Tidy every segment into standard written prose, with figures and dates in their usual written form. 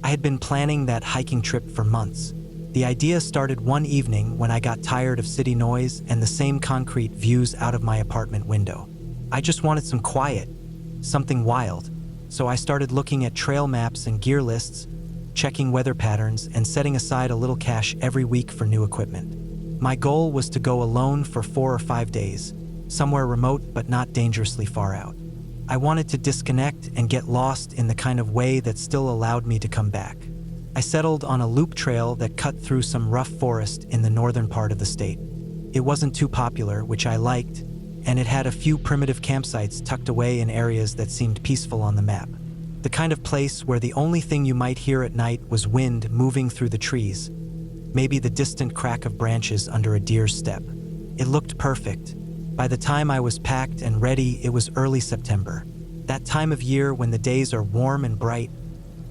I had been planning that hiking trip for months. The idea started one evening when I got tired of city noise and the same concrete views out of my apartment window. I just wanted some quiet, something wild. So I started looking at trail maps and gear lists, checking weather patterns, and setting aside a little cash every week for new equipment. My goal was to go alone for 4 or 5 days, somewhere remote but not dangerously far out. I wanted to disconnect and get lost in the kind of way that still allowed me to come back. I settled on a loop trail that cut through some rough forest in the northern part of the state. It wasn't too popular, which I liked, and it had a few primitive campsites tucked away in areas that seemed peaceful on the map. The kind of place where the only thing you might hear at night was wind moving through the trees, maybe the distant crack of branches under a deer's step. It looked perfect. By the time I was packed and ready, it was early September. That time of year when the days are warm and bright,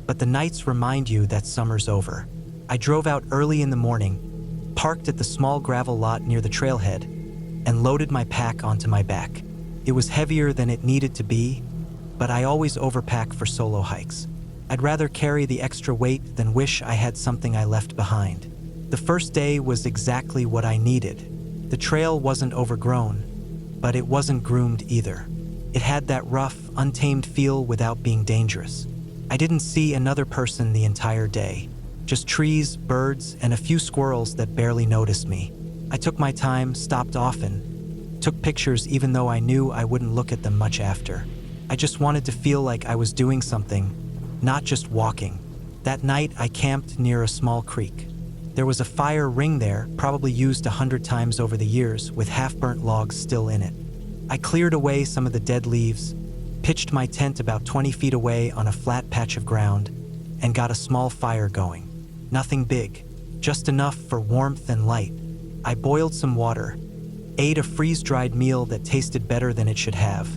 but the nights remind you that summer's over. I drove out early in the morning, parked at the small gravel lot near the trailhead, and loaded my pack onto my back. It was heavier than it needed to be, but I always overpack for solo hikes. I'd rather carry the extra weight than wish I had something I left behind. The first day was exactly what I needed. The trail wasn't overgrown, but it wasn't groomed either. It had that rough, untamed feel without being dangerous. I didn't see another person the entire day. Just trees, birds, and a few squirrels that barely noticed me. I took my time, stopped often, took pictures even though I knew I wouldn't look at them much after. I just wanted to feel like I was doing something, not just walking. That night, I camped near a small creek. There was a fire ring there, probably used 100 times over the years, with half-burnt logs still in it. I cleared away some of the dead leaves, pitched my tent about 20 feet away on a flat patch of ground, and got a small fire going. Nothing big, just enough for warmth and light. I boiled some water, ate a freeze-dried meal that tasted better than it should have,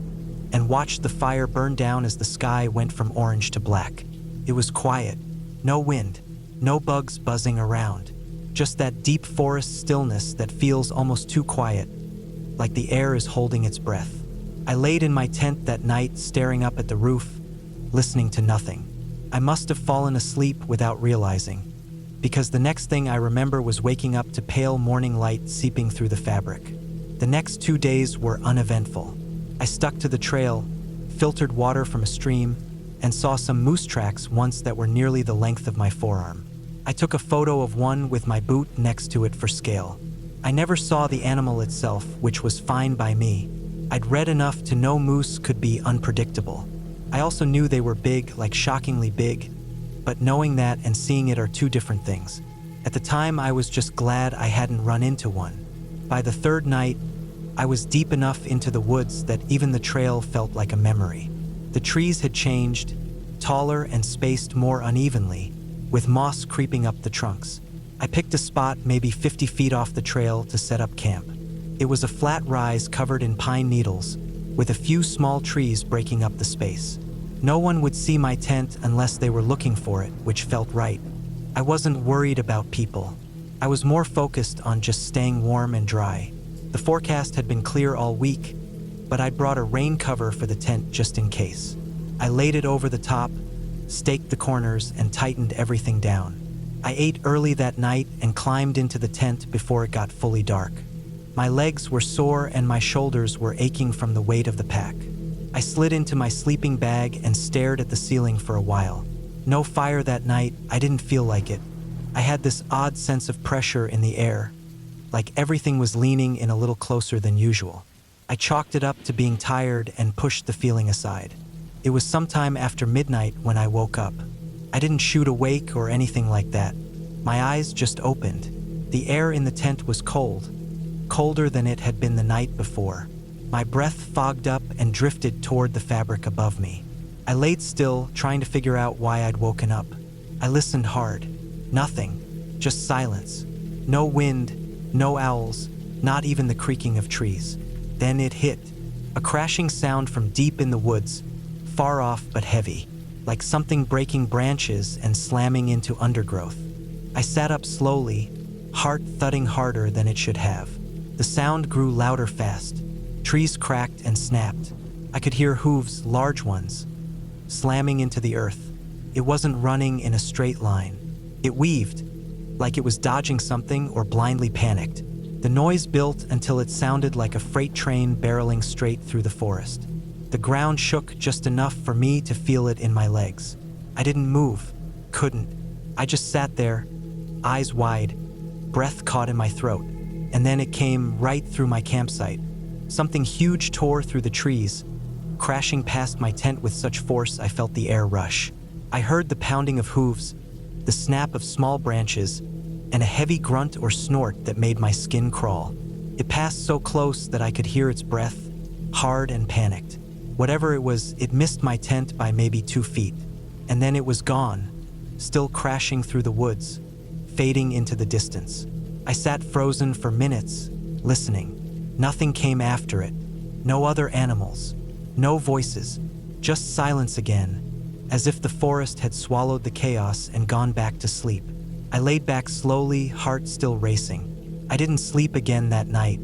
and watched the fire burn down as the sky went from orange to black. It was quiet, no wind, no bugs buzzing around, just that deep forest stillness that feels almost too quiet, like the air is holding its breath. I laid in my tent that night, staring up at the roof, listening to nothing. I must have fallen asleep without realizing, because the next thing I remember was waking up to pale morning light seeping through the fabric. The next 2 days were uneventful. I stuck to the trail, filtered water from a stream, and saw some moose tracks once that were nearly the length of my forearm. I took a photo of one with my boot next to it for scale. I never saw the animal itself, which was fine by me. I'd read enough to know moose could be unpredictable. I also knew they were big, like shockingly big, but knowing that and seeing it are two different things. At the time, I was just glad I hadn't run into one. By the third night, I was deep enough into the woods that even the trail felt like a memory. The trees had changed, taller and spaced more unevenly, with moss creeping up the trunks. I picked a spot maybe 50 feet off the trail to set up camp. It was a flat rise covered in pine needles, with a few small trees breaking up the space. No one would see my tent unless they were looking for it, which felt right. I wasn't worried about people. I was more focused on just staying warm and dry. The forecast had been clear all week, but I'd brought a rain cover for the tent just in case. I laid it over the top, staked the corners, and tightened everything down. I ate early that night and climbed into the tent before it got fully dark. My legs were sore and my shoulders were aching from the weight of the pack. I slid into my sleeping bag and stared at the ceiling for a while. No fire that night. I didn't feel like it. I had this odd sense of pressure in the air, like everything was leaning in a little closer than usual. I chalked it up to being tired and pushed the feeling aside. It was sometime after midnight when I woke up. I didn't shoot awake or anything like that. My eyes just opened. The air in the tent was cold, colder than it had been the night before. My breath fogged up and drifted toward the fabric above me. I laid still, trying to figure out why I'd woken up. I listened hard. Nothing, just silence. No wind, no owls, not even the creaking of trees. Then it hit. A crashing sound from deep in the woods, far off but heavy, like something breaking branches and slamming into undergrowth. I sat up slowly, heart thudding harder than it should have. The sound grew louder fast. Trees cracked and snapped. I could hear hooves, large ones, slamming into the earth. It wasn't running in a straight line. It weaved, like it was dodging something or blindly panicked. The noise built until it sounded like a freight train barreling straight through the forest. The ground shook just enough for me to feel it in my legs. I didn't move, couldn't. I just sat there, eyes wide, breath caught in my throat. And then it came right through my campsite. Something huge tore through the trees, crashing past my tent with such force I felt the air rush. I heard the pounding of hooves, the snap of small branches, and a heavy grunt or snort that made my skin crawl. It passed so close that I could hear its breath, hard and panicked. Whatever it was, it missed my tent by maybe 2 feet. And then it was gone, still crashing through the woods, fading into the distance. I sat frozen for minutes, listening. Nothing came after it. No other animals. No voices. Just silence again, as if the forest had swallowed the chaos and gone back to sleep. I laid back slowly, heart still racing. I didn't sleep again that night.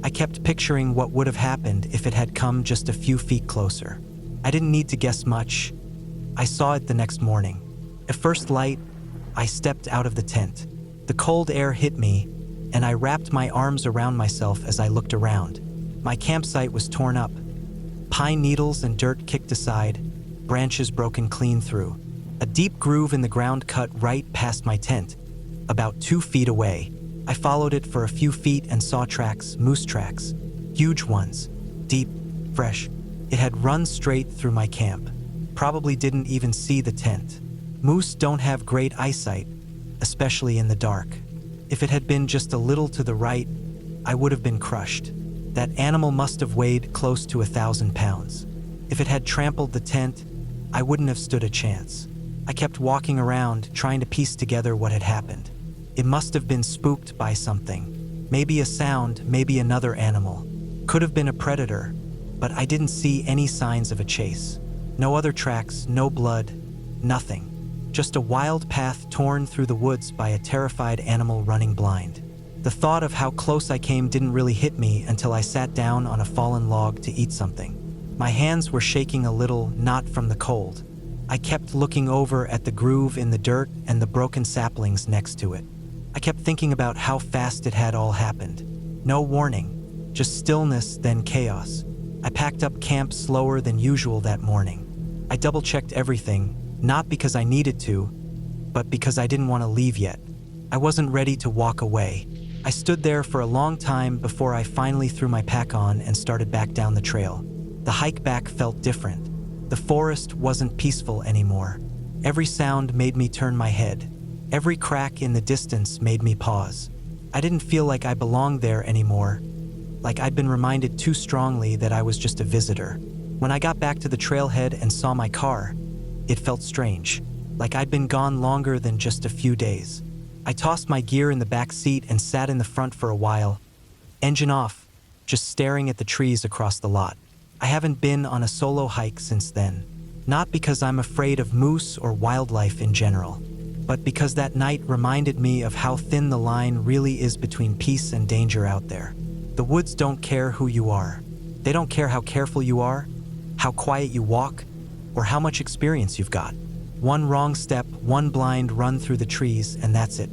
I kept picturing what would have happened if it had come just a few feet closer. I didn't need to guess much. I saw it the next morning. At first light, I stepped out of the tent. The cold air hit me, and I wrapped my arms around myself as I looked around. My campsite was torn up. Pine needles and dirt kicked aside, branches broken clean through. A deep groove in the ground cut right past my tent, about 2 feet away. I followed it for a few feet and saw tracks, moose tracks, huge ones, deep, fresh. It had run straight through my camp. Probably didn't even see the tent. Moose don't have great eyesight, especially in the dark. If it had been just a little to the right, I would have been crushed. That animal must have weighed close to 1,000 pounds. If it had trampled the tent, I wouldn't have stood a chance. I kept walking around, trying to piece together what had happened. It must have been spooked by something. Maybe a sound, maybe another animal. Could have been a predator, but I didn't see any signs of a chase. No other tracks, no blood, nothing. Just a wild path torn through the woods by a terrified animal running blind. The thought of how close I came didn't really hit me until I sat down on a fallen log to eat something. My hands were shaking a little, not from the cold. I kept looking over at the groove in the dirt and the broken saplings next to it. I kept thinking about how fast it had all happened. No warning, just stillness, then chaos. I packed up camp slower than usual that morning. I double-checked everything, not because I needed to, but because I didn't want to leave yet. I wasn't ready to walk away. I stood there for a long time before I finally threw my pack on and started back down the trail. The hike back felt different. The forest wasn't peaceful anymore. Every sound made me turn my head. Every crack in the distance made me pause. I didn't feel like I belonged there anymore, like I'd been reminded too strongly that I was just a visitor. When I got back to the trailhead and saw my car, it felt strange, like I'd been gone longer than just a few days. I tossed my gear in the back seat and sat in the front for a while, engine off, just staring at the trees across the lot. I haven't been on a solo hike since then, not because I'm afraid of moose or wildlife in general, but because that night reminded me of how thin the line really is between peace and danger out there. The woods don't care who you are. They don't care how careful you are, how quiet you walk, or how much experience you've got. One wrong step, one blind run through the trees, and that's it.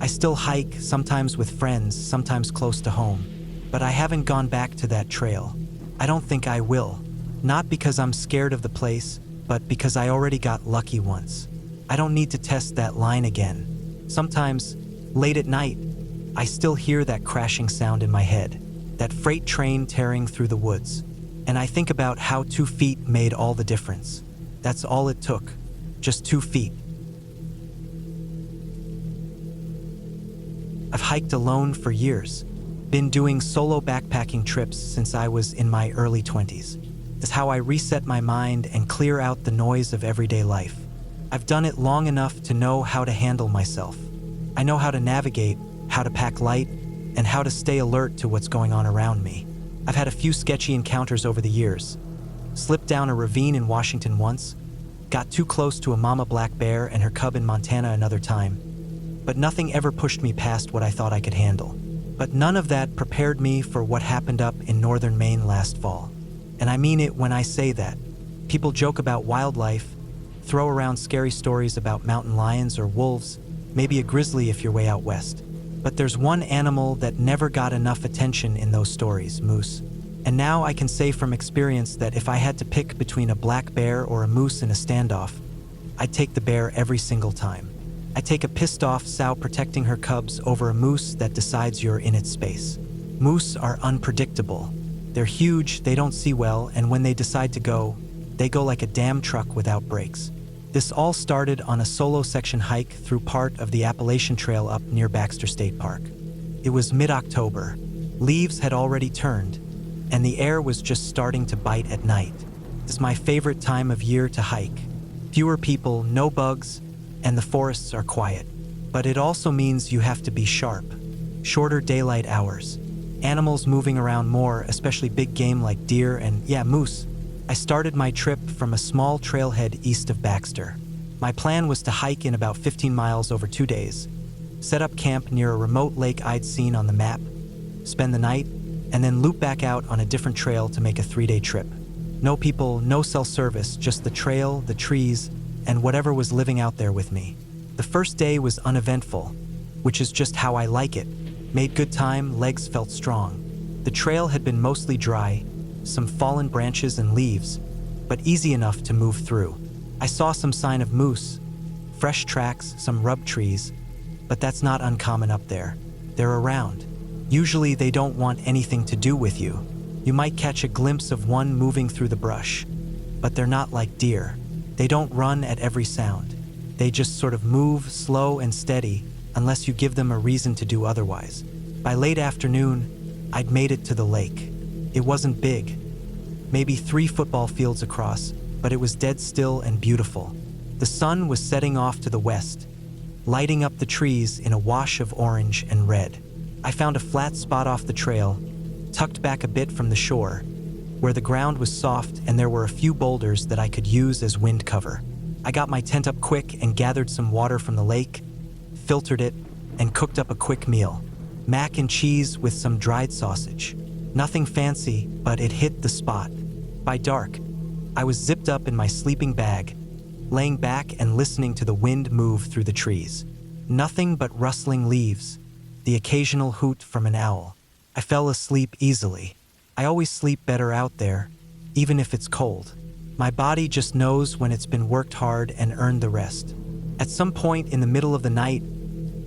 I still hike, sometimes with friends, sometimes close to home, but I haven't gone back to that trail. I don't think I will. Not because I'm scared of the place, but because I already got lucky once. I don't need to test that line again. Sometimes, late at night, I still hear that crashing sound in my head, that freight train tearing through the woods, and I think about how 2 feet made all the difference. That's all it took, just 2 feet. I've hiked alone for years, been doing solo backpacking trips since I was in my early 20s. It's how I reset my mind and clear out the noise of everyday life. I've done it long enough to know how to handle myself. I know how to navigate, how to pack light, and how to stay alert to what's going on around me. I've had a few sketchy encounters over the years. Slipped down a ravine in Washington once, got too close to a mama black bear and her cub in Montana another time, but nothing ever pushed me past what I thought I could handle. But none of that prepared me for what happened up in northern Maine last fall. And I mean it when I say that. People joke about wildlife, throw around scary stories about mountain lions or wolves, maybe a grizzly if you're way out west. But there's one animal that never got enough attention in those stories: moose. And now I can say from experience that if I had to pick between a black bear or a moose in a standoff, I'd take the bear every single time. I take a pissed off sow protecting her cubs over a moose that decides you're in its space. Moose are unpredictable. They're huge, they don't see well, and when they decide to go, they go like a damn truck without brakes. This all started on a solo section hike through part of the Appalachian Trail up near Baxter State Park. It was mid-October. Leaves had already turned, and the air was just starting to bite at night. It's my favorite time of year to hike. Fewer people, no bugs, and the forests are quiet. But it also means you have to be sharp. Shorter daylight hours. Animals moving around more, especially big game like deer and, moose. I started my trip from a small trailhead east of Baxter. My plan was to hike in about 15 miles over 2 days, set up camp near a remote lake I'd seen on the map, spend the night, and then loop back out on a different trail to make a 3-day trip. No people, no cell service, just the trail, the trees, and whatever was living out there with me. The first day was uneventful, which is just how I like it. Made good time, legs felt strong. The trail had been mostly dry, some fallen branches and leaves, but easy enough to move through. I saw some sign of moose, fresh tracks, some rub trees, but that's not uncommon up there. They're around. Usually they don't want anything to do with you. You might catch a glimpse of one moving through the brush, but they're not like deer. They don't run at every sound. They just sort of move slow and steady unless you give them a reason to do otherwise. By late afternoon, I'd made it to the lake. It wasn't big, maybe 3 football fields across, but it was dead still and beautiful. The sun was setting off to the west, lighting up the trees in a wash of orange and red. I found a flat spot off the trail, tucked back a bit from the shore, where the ground was soft and there were a few boulders that I could use as wind cover. I got my tent up quick and gathered some water from the lake, filtered it, and cooked up a quick meal. Mac and cheese with some dried sausage. Nothing fancy, but it hit the spot. By dark, I was zipped up in my sleeping bag, laying back and listening to the wind move through the trees. Nothing but rustling leaves, the occasional hoot from an owl. I fell asleep easily. I always sleep better out there, even if it's cold. My body just knows when it's been worked hard and earned the rest. At some point in the middle of the night,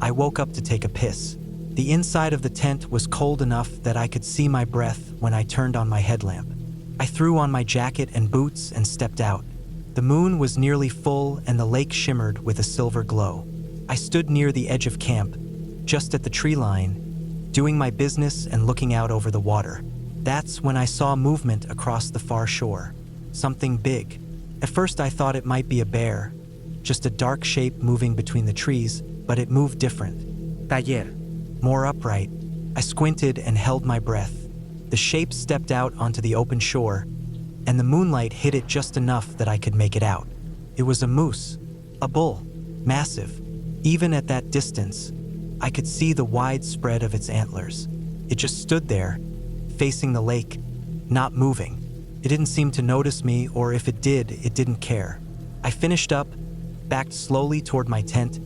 I woke up to take a piss. The inside of the tent was cold enough that I could see my breath when I turned on my headlamp. I threw on my jacket and boots and stepped out. The moon was nearly full and the lake shimmered with a silver glow. I stood near the edge of camp, just at the tree line, doing my business and looking out over the water. That's when I saw movement across the far shore. Something big. At first I thought it might be a bear, just a dark shape moving between the trees, but it moved different. Taller. More upright. I squinted and held my breath. The shape stepped out onto the open shore, and the moonlight hit it just enough that I could make it out. It was a moose, a bull, massive. Even at that distance, I could see the wide spread of its antlers. It just stood there, facing the lake, not moving. It didn't seem to notice me, or if it did, it didn't care. I finished up, backed slowly toward my tent,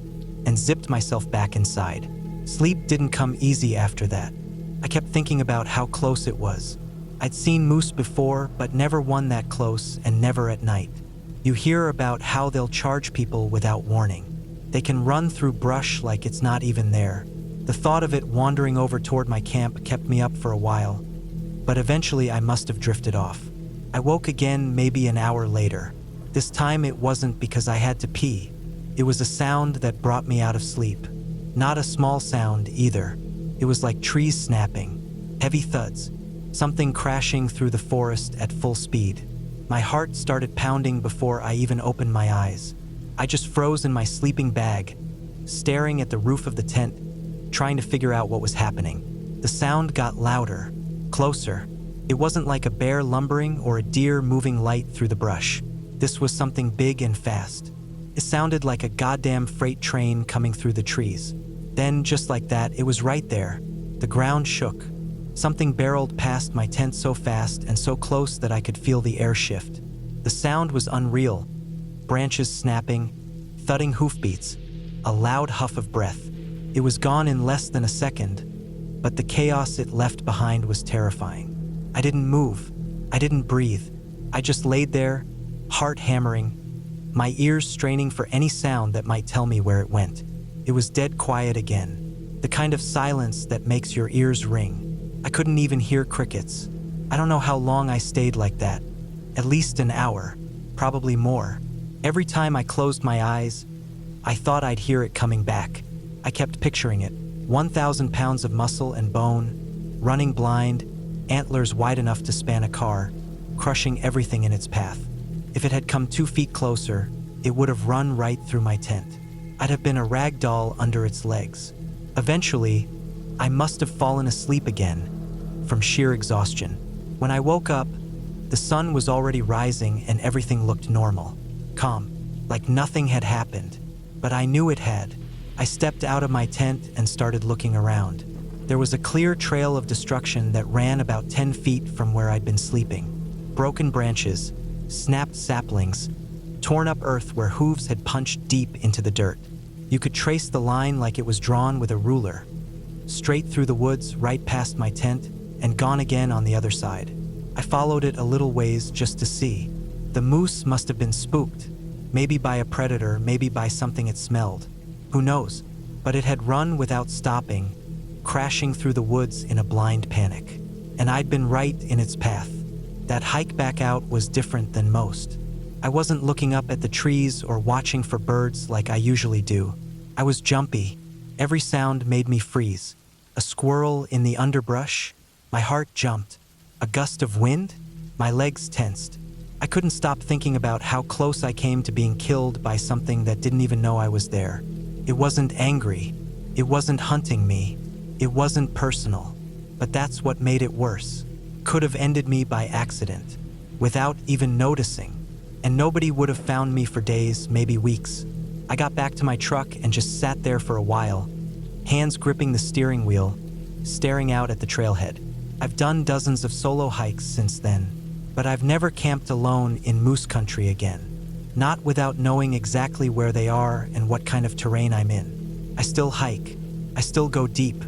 and zipped myself back inside. Sleep didn't come easy after that. I kept thinking about how close it was. I'd seen moose before, but never one that close and never at night. You hear about how they'll charge people without warning. They can run through brush like it's not even there. The thought of it wandering over toward my camp kept me up for a while, but eventually I must have drifted off. I woke again maybe an hour later. This time it wasn't because I had to pee. It was a sound that brought me out of sleep. Not a small sound either. It was like trees snapping, heavy thuds, something crashing through the forest at full speed. My heart started pounding before I even opened my eyes. I just froze in my sleeping bag, staring at the roof of the tent, trying to figure out what was happening. The sound got louder, closer. It wasn't like a bear lumbering or a deer moving light through the brush. This was something big and fast. It sounded like a goddamn freight train coming through the trees. Then, just like that, it was right there. The ground shook. Something barreled past my tent so fast and so close that I could feel the air shift. The sound was unreal. branches snapping, thudding hoofbeats, a loud huff of breath. It was gone in less than a second, but the chaos it left behind was terrifying. I didn't move. I didn't breathe. I just laid there, heart hammering, my ears straining for any sound that might tell me where it went. It was dead quiet again, the kind of silence that makes your ears ring. I couldn't even hear crickets. I don't know how long I stayed like that. At least an hour, probably more. Every time I closed my eyes, I thought I'd hear it coming back. I kept picturing it, 1,000 pounds of muscle and bone, running blind, antlers wide enough to span a car, crushing everything in its path. If it had come 2 feet closer, it would have run right through my tent. I'd have been a rag doll under its legs. Eventually, I must have fallen asleep again from sheer exhaustion. When I woke up, the sun was already rising and everything looked normal, calm, like nothing had happened. But I knew it had. I stepped out of my tent and started looking around. There was a clear trail of destruction that ran about 10 feet from where I'd been sleeping. Broken branches, snapped saplings, torn up earth where hooves had punched deep into the dirt. You could trace the line like it was drawn with a ruler. Straight through the woods, right past my tent, and gone again on the other side. I followed it a little ways just to see. The moose must have been spooked, maybe by a predator, maybe by something it smelled. Who knows? But it had run without stopping, crashing through the woods in a blind panic. And I'd been right in its path. That hike back out was different than most. I wasn't looking up at the trees or watching for birds like I usually do. I was jumpy. Every sound made me freeze. A squirrel in the underbrush? My heart jumped. A gust of wind? My legs tensed. I couldn't stop thinking about how close I came to being killed by something that didn't even know I was there. It wasn't angry. It wasn't hunting me. It wasn't personal. But that's what made it worse. Could have ended me by accident, without even noticing. And nobody would have found me for days, maybe weeks. I got back to my truck and just sat there for a while, hands gripping the steering wheel, staring out at the trailhead. I've done dozens of solo hikes since then, but I've never camped alone in moose country again. Not without knowing exactly where they are and what kind of terrain I'm in. I still hike. I still go deep.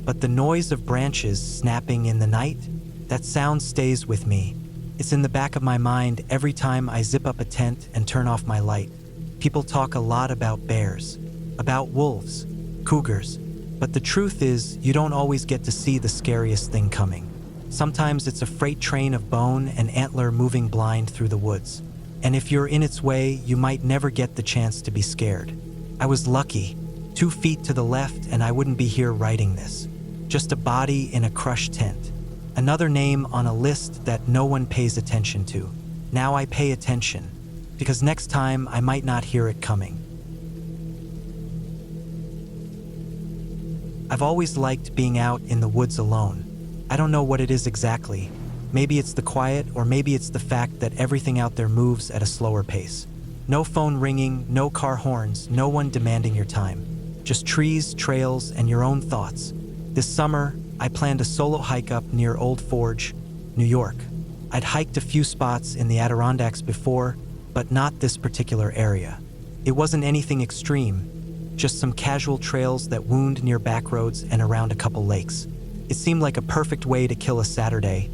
But the noise of branches snapping in the night, that sound stays with me. It's in the back of my mind every time I zip up a tent and turn off my light. People talk a lot about bears, about wolves, cougars. But the truth is, you don't always get to see the scariest thing coming. Sometimes it's a freight train of bone and antler moving blind through the woods. And if you're in its way, you might never get the chance to be scared. I was lucky. 2 feet to the left and I wouldn't be here writing this. Just a body in a crushed tent. Another name on a list that no one pays attention to. Now I pay attention, because next time I might not hear it coming. I've always liked being out in the woods alone. I don't know what it is exactly. Maybe it's the quiet, or maybe it's the fact that everything out there moves at a slower pace. No phone ringing, no car horns, no one demanding your time. Just trees, trails, and your own thoughts. This summer, I planned a solo hike up near Old Forge, New York. I'd hiked a few spots in the Adirondacks before, but not this particular area. It wasn't anything extreme, just some casual trails that wound near back roads and around a couple lakes. It seemed like a perfect way to kill a Saturday,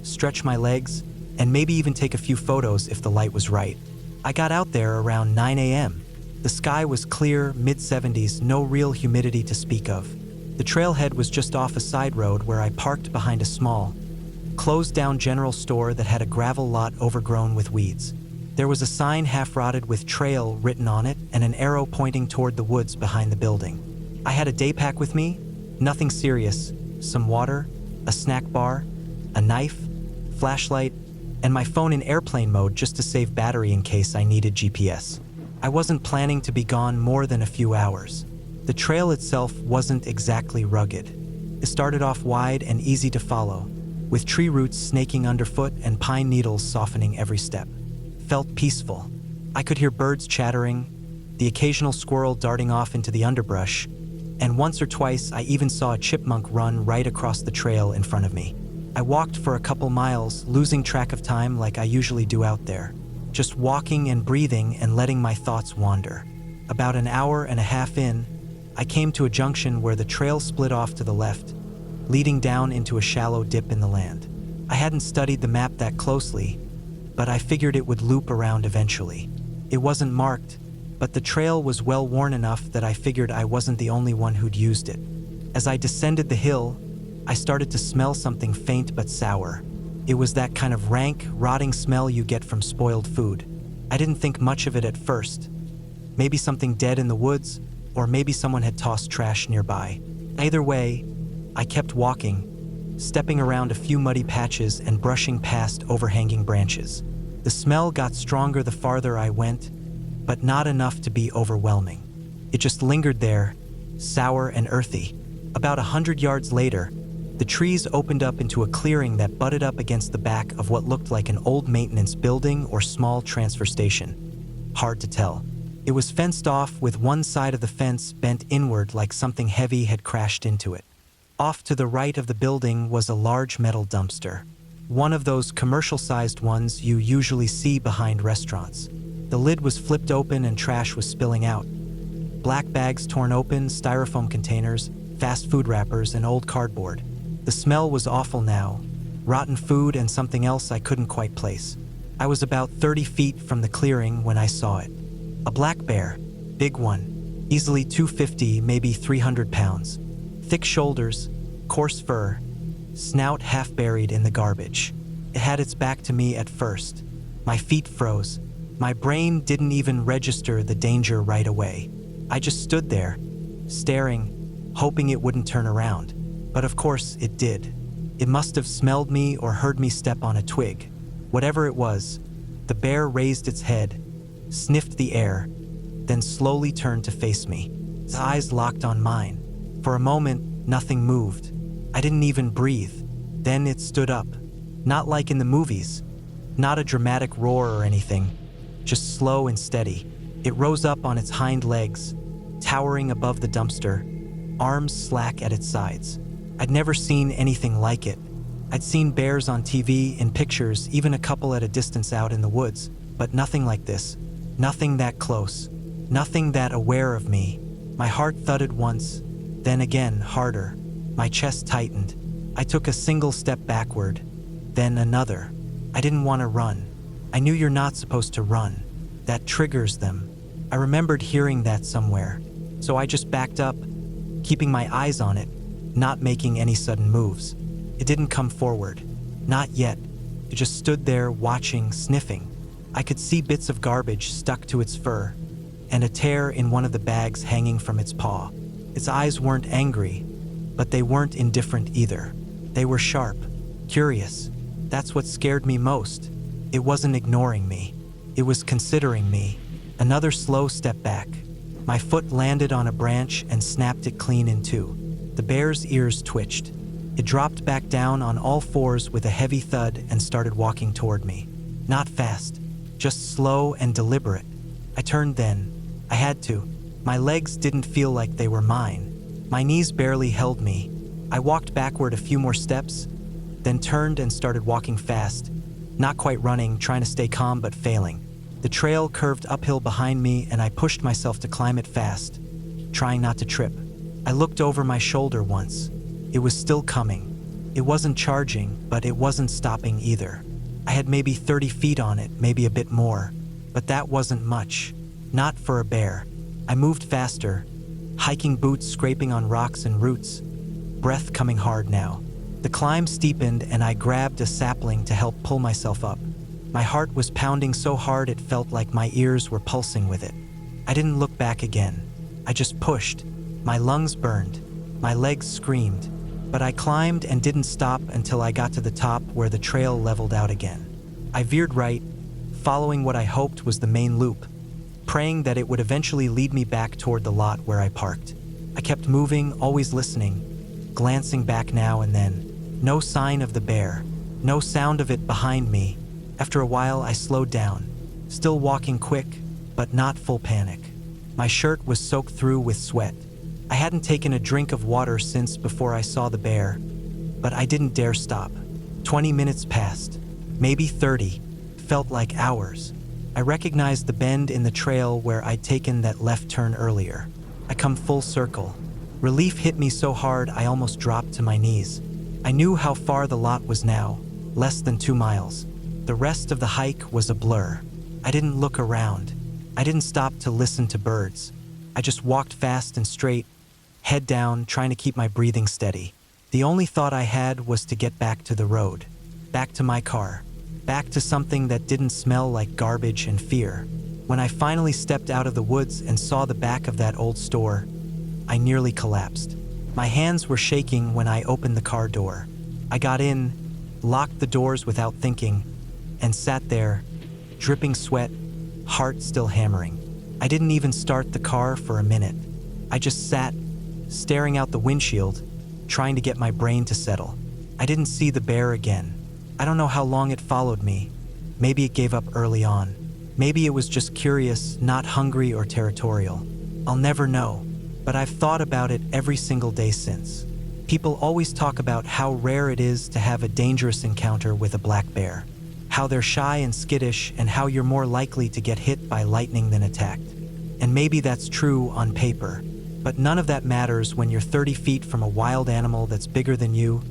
stretch my legs, and maybe even take a few photos if the light was right. I got out there around 9 a.m. The sky was clear, mid-70s, no real humidity to speak of. The trailhead was just off a side road where I parked behind a small, closed-down general store that had a gravel lot overgrown with weeds. There was a sign half-rotted with trail written on it and an arrow pointing toward the woods behind the building. I had a day pack with me, nothing serious, some water, a snack bar, a knife, flashlight, and my phone in airplane mode just to save battery in case I needed GPS. I wasn't planning to be gone more than a few hours. The trail itself wasn't exactly rugged. It started off wide and easy to follow, with tree roots snaking underfoot and pine needles softening every step. Felt peaceful. I could hear birds chattering, the occasional squirrel darting off into the underbrush, and once or twice I even saw a chipmunk run right across the trail in front of me. I walked for a couple miles, losing track of time like I usually do out there. just walking and breathing and letting my thoughts wander. About an hour and a half in, I came to a junction where the trail split off to the left, leading down into a shallow dip in the land. I hadn't studied the map that closely, but I figured it would loop around eventually. It wasn't marked, but the trail was well worn enough that I figured I wasn't the only one who'd used it. As I descended the hill, I started to smell something faint but sour. It was that kind of rank, rotting smell you get from spoiled food. I didn't think much of it at first. Maybe something dead in the woods, or maybe someone had tossed trash nearby. Either way, I kept walking, stepping around a few muddy patches and brushing past overhanging branches. The smell got stronger the farther I went, but not enough to be overwhelming. It just lingered there, sour and earthy. About 100 yards later, the trees opened up into a clearing that butted up against the back of what looked like an old maintenance building or small transfer station. Hard to tell. It was fenced off with one side of the fence bent inward like something heavy had crashed into it. Off to the right of the building was a large metal dumpster. One of those commercial-sized ones you usually see behind restaurants. The lid was flipped open and trash was spilling out. Black bags torn open, styrofoam containers, fast food wrappers, and old cardboard. The smell was awful now, rotten food and something else I couldn't quite place. I was about 30 feet from the clearing when I saw it. A black bear, big one, easily 250, maybe 300 pounds. Thick shoulders, coarse fur, snout half buried in the garbage. It had its back to me at first. My feet froze. My brain didn't even register the danger right away. I just stood there, staring, hoping it wouldn't turn around. But of course it did. It must have smelled me or heard me step on a twig. Whatever it was, the bear raised its head, sniffed the air, then slowly turned to face me. Its eyes locked on mine. For a moment, nothing moved. I didn't even breathe. Then it stood up. Not like in the movies. Not a dramatic roar or anything. Just slow and steady. It rose up on its hind legs, towering above the dumpster, arms slack at its sides. I'd never seen anything like it. I'd seen bears on TV, in pictures, even a couple at a distance out in the woods, but nothing like this. Nothing that close. Nothing that aware of me. My heart thudded once, then again harder. My chest tightened. I took a single step backward, then another. I didn't want to run. I knew you're not supposed to run. That triggers them. I remembered hearing that somewhere. So I just backed up, keeping my eyes on it, not making any sudden moves. It didn't come forward. Not yet. It just stood there watching, sniffing. I could see bits of garbage stuck to its fur, and a tear in one of the bags hanging from its paw. Its eyes weren't angry, but they weren't indifferent either. They were sharp, curious. That's what scared me most. It wasn't ignoring me. It was considering me. Another slow step back. My foot landed on a branch and snapped it clean in two. The bear's ears twitched. It dropped back down on all fours with a heavy thud and started walking toward me. Not fast, just slow and deliberate. I turned then. I had to. My legs didn't feel like they were mine. My knees barely held me. I walked backward a few more steps, then turned and started walking fast, not quite running, trying to stay calm but failing. The trail curved uphill behind me and I pushed myself to climb it fast, trying not to trip. I looked over my shoulder once. It was still coming. It wasn't charging, but it wasn't stopping either. I had maybe 30 feet on it, maybe a bit more, but that wasn't much. Not for a bear. I moved faster, hiking boots scraping on rocks and roots, breath coming hard now. The climb steepened and I grabbed a sapling to help pull myself up. My heart was pounding so hard it felt like my ears were pulsing with it. I didn't look back again. I just pushed. My lungs burned. My legs screamed. But I climbed and didn't stop until I got to the top where the trail leveled out again. I veered right, following what I hoped was the main loop, praying that it would eventually lead me back toward the lot where I parked. I kept moving, always listening, glancing back now and then. No sign of the bear, no sound of it behind me. After a while, I slowed down, still walking quick, but not full panic. My shirt was soaked through with sweat. I hadn't taken a drink of water since before I saw the bear, but I didn't dare stop. 20 minutes passed, maybe 30, felt like hours. I recognized the bend in the trail where I'd taken that left turn earlier. I come full circle. Relief hit me so hard I almost dropped to my knees. I knew how far the lot was now, less than 2 miles. The rest of the hike was a blur. I didn't look around. I didn't stop to listen to birds. I just walked fast and straight, head down, trying to keep my breathing steady. The only thought I had was to get back to the road, back to my car, back to something that didn't smell like garbage and fear. When I finally stepped out of the woods and saw the back of that old store, I nearly collapsed. My hands were shaking when I opened the car door. I got in, locked the doors without thinking, and sat there, dripping sweat, heart still hammering. I didn't even start the car for a minute. I just sat, staring out the windshield, trying to get my brain to settle. I didn't see the bear again. I don't know how long it followed me. Maybe it gave up early on. Maybe it was just curious, not hungry or territorial. I'll never know, but I've thought about it every single day since. People always talk about how rare it is to have a dangerous encounter with a black bear, how they're shy and skittish, and how you're more likely to get hit by lightning than attacked. And maybe that's true on paper, but none of that matters when you're 30 feet from a wild animal that's bigger than you,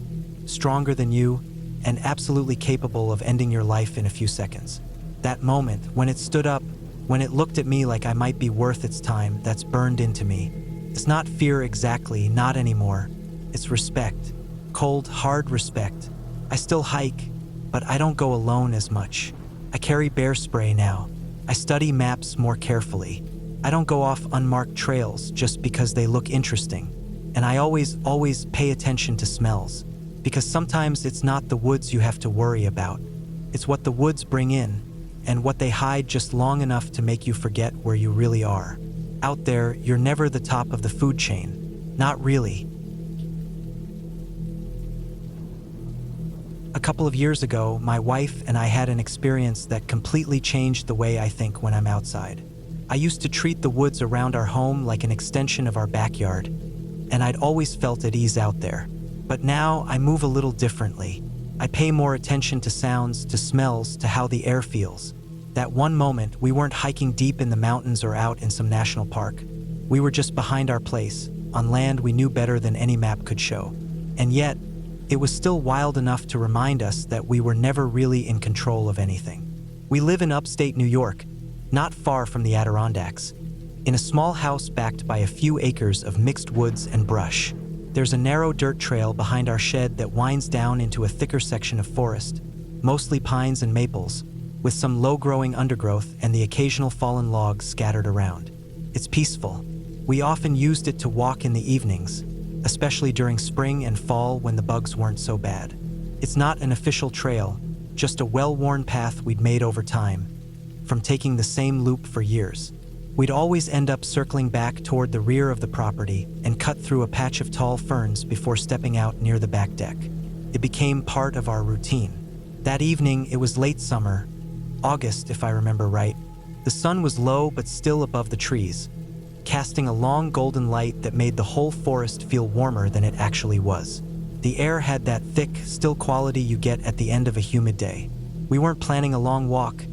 stronger than you, and absolutely capable of ending your life in a few seconds. That moment, when it stood up, when it looked at me like I might be worth its time, that's burned into me. It's not fear exactly, not anymore. It's respect. Cold, hard respect. I still hike, but I don't go alone as much. I carry bear spray now. I study maps more carefully. I don't go off unmarked trails just because they look interesting. And I always pay attention to smells, because sometimes it's not the woods you have to worry about. It's what the woods bring in, and what they hide just long enough to make you forget where you really are. Out there, you're never the top of the food chain. Not really. A couple of years ago, my wife and I had an experience that completely changed the way I think when I'm outside. I used to treat the woods around our home like an extension of our backyard, and I'd always felt at ease out there. But now I move a little differently. I pay more attention to sounds, to smells, to how the air feels. That one moment, we weren't hiking deep in the mountains or out in some national park. We were just behind our place, on land we knew better than any map could show. And yet, it was still wild enough to remind us that we were never really in control of anything. We live in upstate New York, not far from the Adirondacks, in a small house backed by a few acres of mixed woods and brush. There's a narrow dirt trail behind our shed that winds down into a thicker section of forest, mostly pines and maples, with some low-growing undergrowth and the occasional fallen logs scattered around. It's peaceful. We often used it to walk in the evenings, especially during spring and fall when the bugs weren't so bad. It's not an official trail, just a well-worn path we'd made over time, from taking the same loop for years. We'd always end up circling back toward the rear of the property and cut through a patch of tall ferns before stepping out near the back deck. It became part of our routine. That evening, it was late summer, August if I remember right. The sun was low but still above the trees, casting a long golden light that made the whole forest feel warmer than it actually was. The air had that thick, still quality you get at the end of a humid day. We weren't planning a long walk,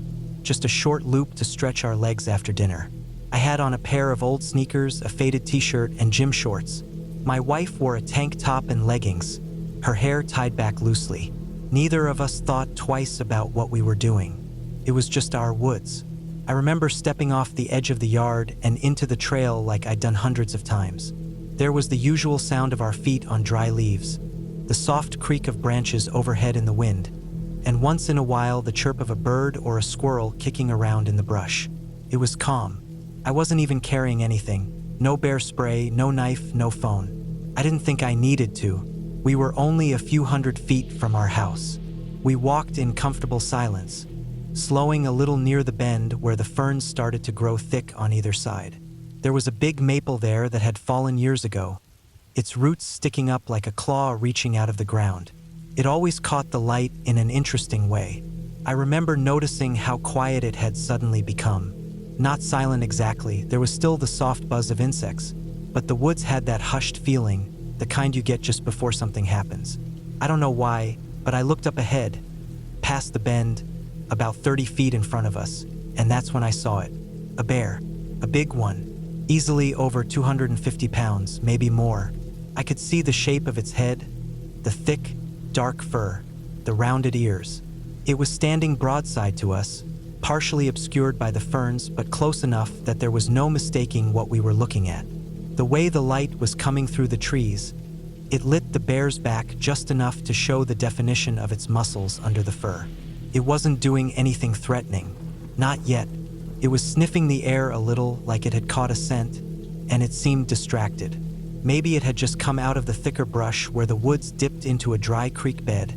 just a short loop to stretch our legs after dinner. I had on a pair of old sneakers, a faded t-shirt, and gym shorts. My wife wore a tank top and leggings, her hair tied back loosely. Neither of us thought twice about what we were doing. It was just our woods. I remember stepping off the edge of the yard and into the trail like I'd done hundreds of times. There was the usual sound of our feet on dry leaves, the soft creak of branches overhead in the wind, and once in a while the chirp of a bird or a squirrel kicking around in the brush. It was calm. I wasn't even carrying anything. No bear spray, no knife, no phone. I didn't think I needed to. We were only a few hundred feet from our house. We walked in comfortable silence, slowing a little near the bend where the ferns started to grow thick on either side. There was a big maple there that had fallen years ago, its roots sticking up like a claw reaching out of the ground. It always caught the light in an interesting way. I remember noticing how quiet it had suddenly become. Not silent exactly, there was still the soft buzz of insects, but the woods had that hushed feeling, the kind you get just before something happens. I don't know why, but I looked up ahead, past the bend, about 30 feet in front of us, and that's when I saw it. A bear. A big one. Easily over 250 pounds, maybe more. I could see the shape of its head, the thick, dark fur, the rounded ears. It was standing broadside to us, partially obscured by the ferns, but close enough that there was no mistaking what we were looking at. The way the light was coming through the trees, it lit the bear's back just enough to show the definition of its muscles under the fur. It wasn't doing anything threatening. Not yet. It was sniffing the air a little, like it had caught a scent, and it seemed distracted. Maybe it had just come out of the thicker brush where the woods dipped into a dry creek bed,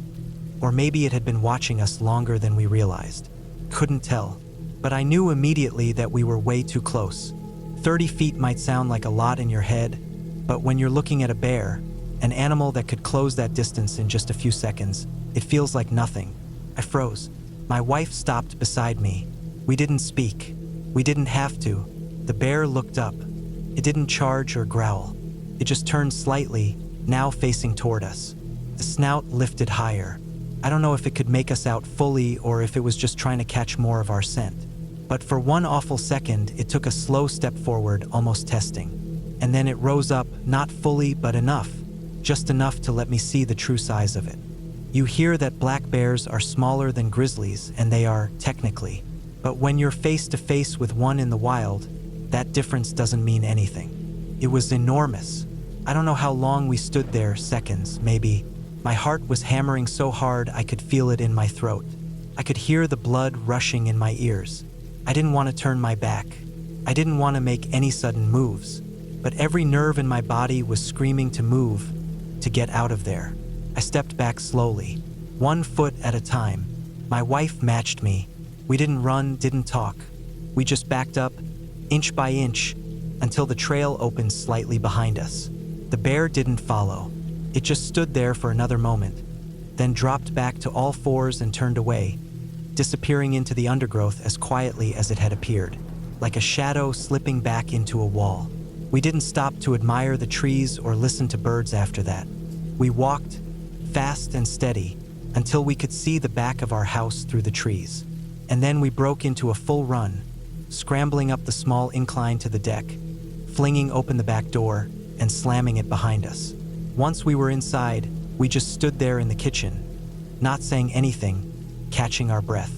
or maybe it had been watching us longer than we realized. Couldn't tell, but I knew immediately that we were way too close. 30 feet might sound like a lot in your head, but when you're looking at a bear, an animal that could close that distance in just a few seconds, it feels like nothing. I froze. My wife stopped beside me. We didn't speak. We didn't have to. The bear looked up. It didn't charge or growl. It just turned slightly, now facing toward us. The snout lifted higher. I don't know if it could make us out fully or if it was just trying to catch more of our scent. But for one awful second, it took a slow step forward, almost testing. And then it rose up, not fully, but enough. Just enough to let me see the true size of it. You hear that black bears are smaller than grizzlies, and they are, technically. But when you're face to face with one in the wild, that difference doesn't mean anything. It was enormous. I don't know how long we stood there, seconds, maybe. My heart was hammering so hard I could feel it in my throat. I could hear the blood rushing in my ears. I didn't want to turn my back. I didn't want to make any sudden moves. But every nerve in my body was screaming to move, to get out of there. I stepped back slowly, 1 foot at a time. My wife matched me. We didn't run, didn't talk. We just backed up, inch by inch, until the trail opened slightly behind us. The bear didn't follow. It just stood there for another moment, then dropped back to all fours and turned away, disappearing into the undergrowth as quietly as it had appeared, like a shadow slipping back into a wall. We didn't stop to admire the trees or listen to birds after that. We walked, fast and steady, until we could see the back of our house through the trees. And then we broke into a full run, scrambling up the small incline to the deck, flinging open the back door, and slamming it behind us. Once we were inside, we just stood there in the kitchen, not saying anything, catching our breath.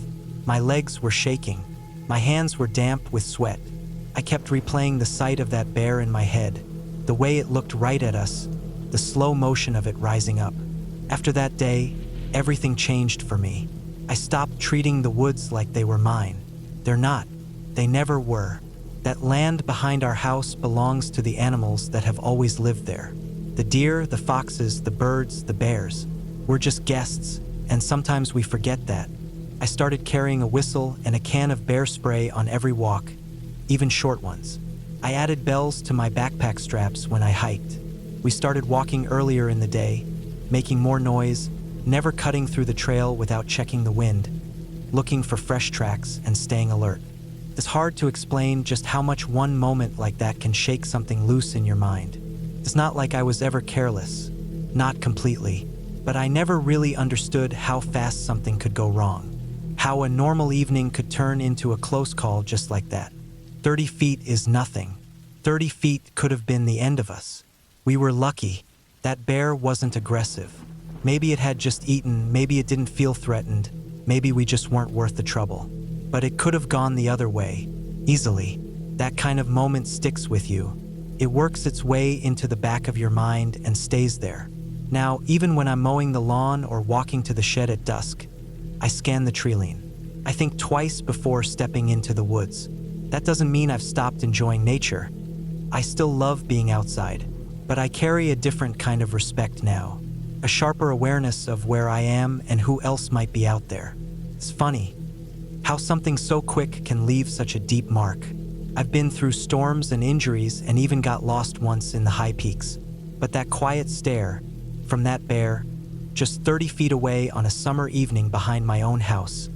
My legs were shaking. My hands were damp with sweat. I kept replaying the sight of that bear in my head, the way it looked right at us, the slow motion of it rising up. After that day, everything changed for me. I stopped treating the woods like they were mine. They're not. They never were. That land behind our house belongs to the animals that have always lived there. The deer, the foxes, the birds, the bears. We're just guests, and sometimes we forget that. I started carrying a whistle and a can of bear spray on every walk, even short ones. I added bells to my backpack straps when I hiked. We started walking earlier in the day, making more noise, never cutting through the trail without checking the wind, looking for fresh tracks and staying alert. It's hard to explain just how much one moment like that can shake something loose in your mind. It's not like I was ever careless, not completely, but I never really understood how fast something could go wrong, how a normal evening could turn into a close call just like that. 30 feet is nothing. 30 feet could have been the end of us. We were lucky. That bear wasn't aggressive. Maybe it had just eaten, maybe it didn't feel threatened, maybe we just weren't worth the trouble. But it could have gone the other way, easily. That kind of moment sticks with you. It works its way into the back of your mind and stays there. Now, even when I'm mowing the lawn or walking to the shed at dusk, I scan the treeline. I think twice before stepping into the woods. That doesn't mean I've stopped enjoying nature. I still love being outside, but I carry a different kind of respect now. A sharper awareness of where I am and who else might be out there. It's funny how something so quick can leave such a deep mark. I've been through storms and injuries and even got lost once in the high peaks. But that quiet stare from that bear, just 30 feet away on a summer evening behind my own house,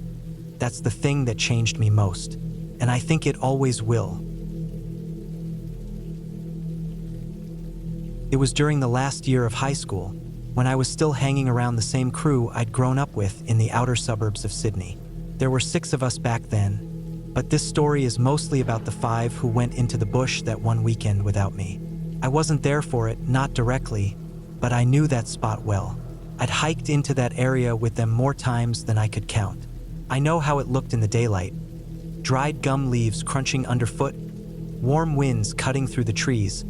that's the thing that changed me most. And I think it always will. It was during the last year of high school, when I was still hanging around the same crew I'd grown up with in the outer suburbs of Sydney. There were 6 of us back then, But this story is mostly about the 5 who went into the bush that one weekend without me. I wasn't there for it, not directly, but I knew that spot well. I'd hiked into that area with them more times than I could count. I know how it looked in the daylight. Dried gum leaves crunching underfoot, warm winds cutting through the trees,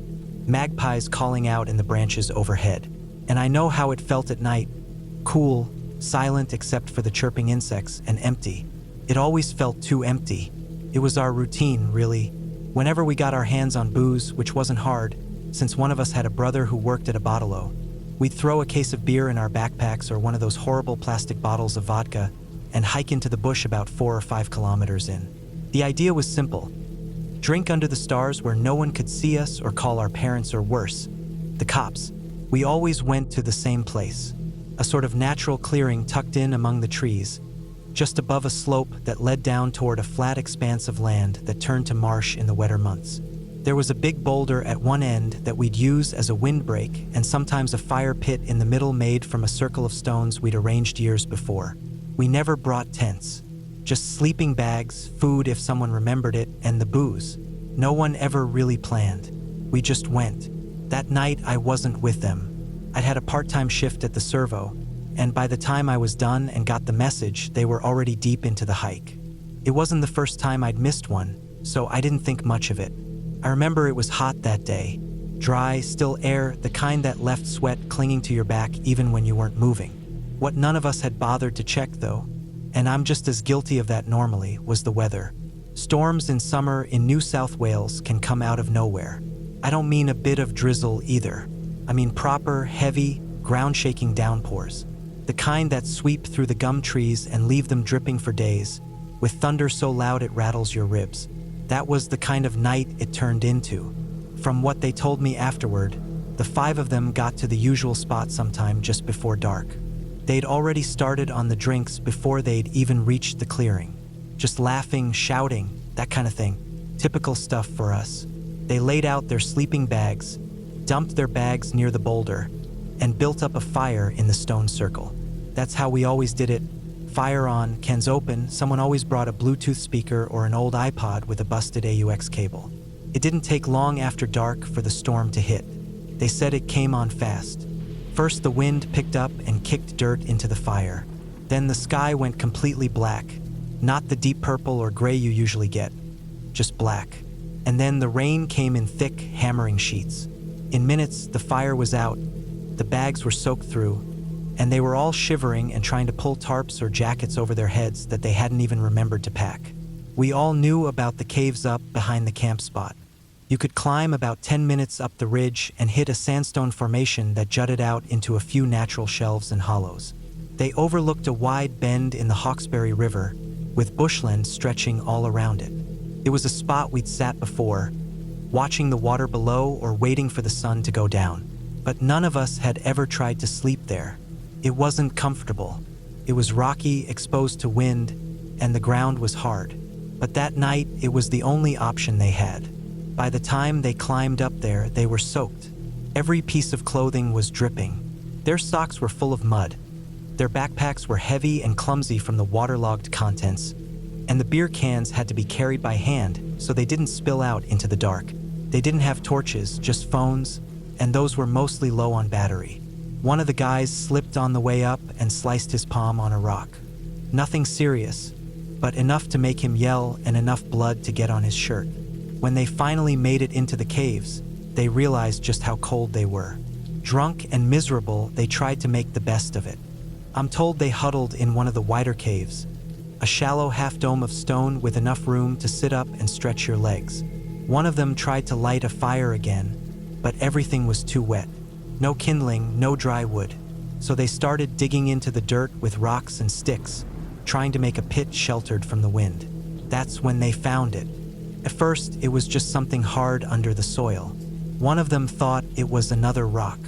magpies calling out in the branches overhead. And I know how it felt at night, cool, silent except for the chirping insects, and empty. It always felt too empty. It was our routine, really. Whenever we got our hands on booze, which wasn't hard, since one of us had a brother who worked at a bottle-o, we'd throw a case of beer in our backpacks or one of those horrible plastic bottles of vodka and hike into the bush about 4 or 5 kilometers in. The idea was simple. Drink under the stars where no one could see us or call our parents, or worse, the cops. We always went to the same place, a sort of natural clearing tucked in among the trees, just above a slope that led down toward a flat expanse of land that turned to marsh in the wetter months. There was a big boulder at one end that we'd use as a windbreak, and sometimes a fire pit in the middle made from a circle of stones we'd arranged years before. We never brought tents, just sleeping bags, food if someone remembered it, and the booze. No one ever really planned. We just went. That night I wasn't with them. I'd had a part-time shift at the servo, and by the time I was done and got the message, they were already deep into the hike. It wasn't the first time I'd missed one, so I didn't think much of it. I remember it was hot that day. Dry, still air, the kind that left sweat clinging to your back even when you weren't moving. What none of us had bothered to check, though, and I'm just as guilty of that normally, was the weather. Storms in summer in New South Wales can come out of nowhere. I don't mean a bit of drizzle either. I mean proper, heavy, ground-shaking downpours. The kind that sweep through the gum trees and leave them dripping for days, with thunder so loud it rattles your ribs. That was the kind of night it turned into. From what they told me afterward, the 5 of them got to the usual spot sometime just before dark. They'd already started on the drinks before they'd even reached the clearing. Just laughing, shouting, that kind of thing. Typical stuff for us. They laid out their sleeping bags, dumped their bags near the boulder, and built up a fire in the stone circle. That's how we always did it. Fire on, cans open, someone always brought a Bluetooth speaker or an old iPod with a busted AUX cable. It didn't take long after dark for the storm to hit. They said it came on fast. First the wind picked up and kicked dirt into the fire. Then the sky went completely black. Not the deep purple or gray you usually get, just black. And then the rain came in thick, hammering sheets. In minutes, the fire was out, the bags were soaked through, and they were all shivering and trying to pull tarps or jackets over their heads that they hadn't even remembered to pack. We all knew about the caves up behind the camp spot. You could climb about 10 minutes up the ridge and hit a sandstone formation that jutted out into a few natural shelves and hollows. They overlooked a wide bend in the Hawkesbury River, with bushland stretching all around it. It was a spot we'd sat before, watching the water below or waiting for the sun to go down. But none of us had ever tried to sleep there. It wasn't comfortable. It was rocky, exposed to wind, and the ground was hard. But that night, it was the only option they had. By the time they climbed up there, they were soaked. Every piece of clothing was dripping. Their socks were full of mud. Their backpacks were heavy and clumsy from the waterlogged contents, and the beer cans had to be carried by hand so they didn't spill out into the dark. They didn't have torches, just phones, and those were mostly low on battery. One of the guys slipped on the way up and sliced his palm on a rock. Nothing serious, but enough to make him yell and enough blood to get on his shirt. When they finally made it into the caves, they realized just how cold they were. Drunk and miserable, they tried to make the best of it. I'm told they huddled in one of the wider caves, a shallow half-dome of stone with enough room to sit up and stretch your legs. One of them tried to light a fire again, but everything was too wet. No kindling, no dry wood. So they started digging into the dirt with rocks and sticks, trying to make a pit sheltered from the wind. That's when they found it. At first, it was just something hard under the soil. One of them thought it was another rock.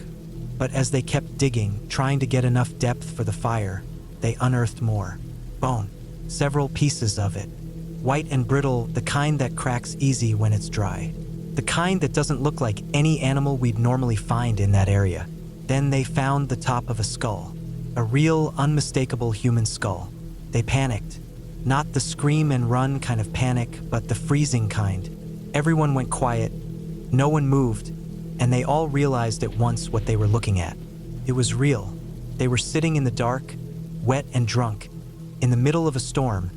But as they kept digging, trying to get enough depth for the fire, they unearthed more. Bone. Several pieces of it. White and brittle, the kind that cracks easy when it's dry. The kind that doesn't look like any animal we'd normally find in that area. Then they found the top of a skull. A real, unmistakable human skull. They panicked. Not the scream and run kind of panic, but the freezing kind. Everyone went quiet, no one moved, and they all realized at once what they were looking at. It was real. They were sitting in the dark, wet and drunk, in the middle of a storm,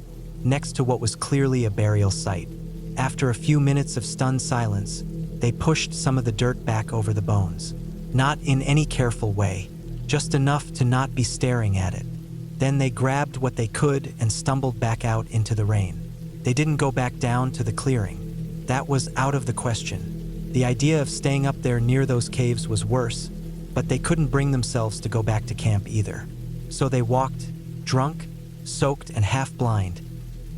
next to what was clearly a burial site. After a few minutes of stunned silence, they pushed some of the dirt back over the bones. Not in any careful way, just enough to not be staring at it. Then they grabbed what they could and stumbled back out into the rain. They didn't go back down to the clearing. That was out of the question. The idea of staying up there near those caves was worse, but they couldn't bring themselves to go back to camp either. So they walked, drunk, soaked and half blind,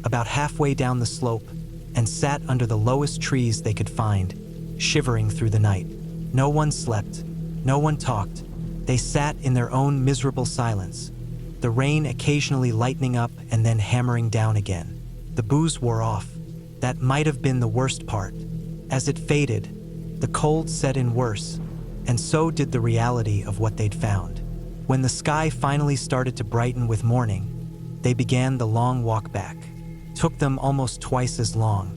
about halfway down the slope, and sat under the lowest trees they could find, shivering through the night. No one slept, no one talked. They sat in their own miserable silence, the rain occasionally lightening up and then hammering down again. The booze wore off. That might have been the worst part. As it faded, the cold set in worse, and so did the reality of what they'd found. When the sky finally started to brighten with morning, they began the long walk back. Took them almost twice as long.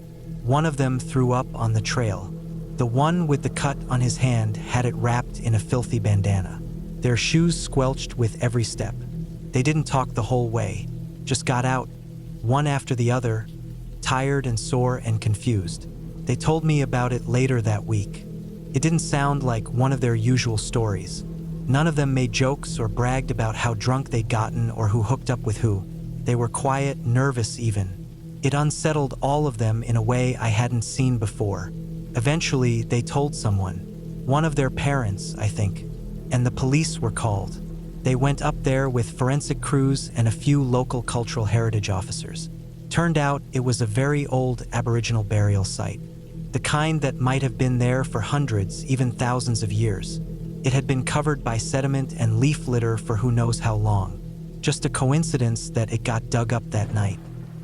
One of them threw up on the trail. The one with the cut on his hand had it wrapped in a filthy bandana. Their shoes squelched with every step. They didn't talk the whole way, just got out, one after the other, tired and sore and confused. They told me about it later that week. It didn't sound like one of their usual stories. None of them made jokes or bragged about how drunk they'd gotten or who hooked up with who. They were quiet, nervous even. It unsettled all of them in a way I hadn't seen before. Eventually, they told someone, one of their parents, I think, and the police were called. They went up there with forensic crews and a few local cultural heritage officers. Turned out it was a very old Aboriginal burial site, the kind that might have been there for hundreds, even thousands of years. It had been covered by sediment and leaf litter for who knows how long. Just a coincidence that it got dug up that night.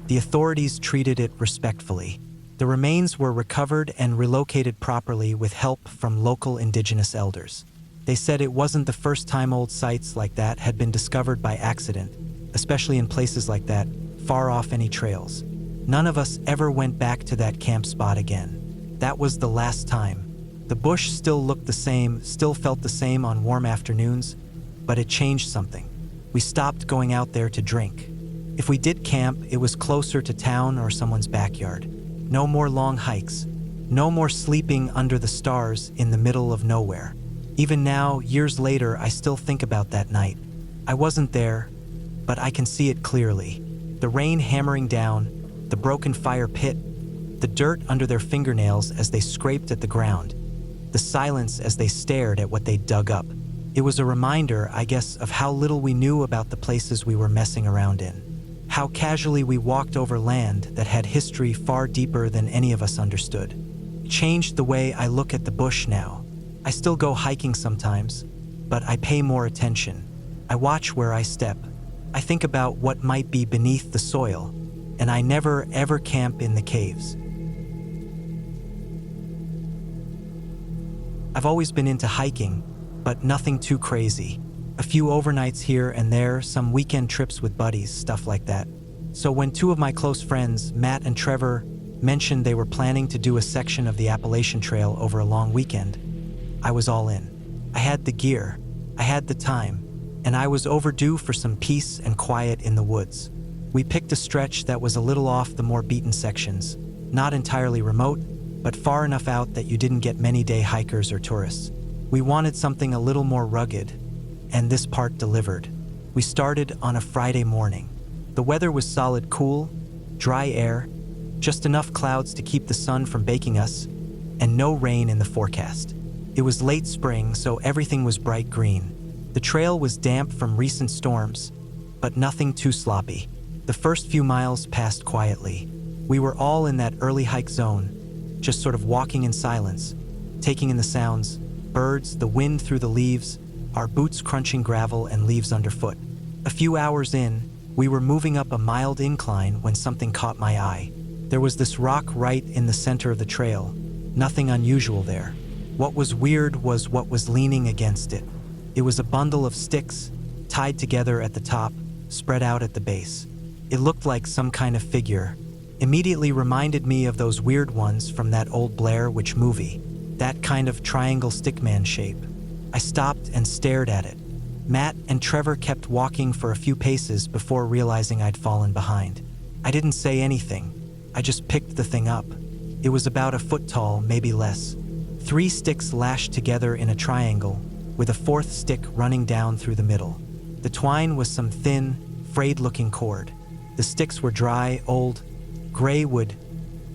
The authorities treated it respectfully. The remains were recovered and relocated properly with help from local indigenous elders. They said it wasn't the first time old sites like that had been discovered by accident, especially in places like that, far off any trails. None of us ever went back to that camp spot again. That was the last time. The bush still looked the same, still felt the same on warm afternoons, but it changed something. We stopped going out there to drink. If we did camp, it was closer to town or someone's backyard. No more long hikes. No more sleeping under the stars in the middle of nowhere. Even now, years later, I still think about that night. I wasn't there, but I can see it clearly. The rain hammering down, the broken fire pit, the dirt under their fingernails as they scraped at the ground, the silence as they stared at what they'd dug up. It was a reminder, I guess, of how little we knew about the places we were messing around in. How casually we walked over land that had history far deeper than any of us understood. It changed the way I look at the bush now. I still go hiking sometimes, but I pay more attention. I watch where I step. I think about what might be beneath the soil, and I never ever camp in the caves. I've always been into hiking, but nothing too crazy. A few overnights here and there, some weekend trips with buddies, stuff like that. So when two of my close friends, Matt and Trevor, mentioned they were planning to do a section of the Appalachian Trail over a long weekend, I was all in. I had the gear, I had the time, and I was overdue for some peace and quiet in the woods. We picked a stretch that was a little off the more beaten sections, not entirely remote, but far enough out that you didn't get many day hikers or tourists. We wanted something a little more rugged, and this part delivered. We started on a Friday morning. The weather was solid cool, dry air, just enough clouds to keep the sun from baking us, and no rain in the forecast. It was late spring, so everything was bright green. The trail was damp from recent storms, but nothing too sloppy. The first few miles passed quietly. We were all in that early hike zone, just sort of walking in silence, taking in the sounds, birds, the wind through the leaves, our boots crunching gravel and leaves underfoot. A few hours in, we were moving up a mild incline when something caught my eye. There was this rock right in the center of the trail, nothing unusual there. What was weird was what was leaning against it. It was a bundle of sticks, tied together at the top, spread out at the base. It looked like some kind of figure. Immediately reminded me of those weird ones from that old Blair Witch movie. That kind of triangle stickman shape. I stopped and stared at it. Matt and Trevor kept walking for a few paces before realizing I'd fallen behind. I didn't say anything. I just picked the thing up. It was about a foot tall, maybe less. 3 sticks lashed together in a triangle, with a 4th stick running down through the middle. The twine was some thin, frayed-looking cord. The sticks were dry, old, gray wood,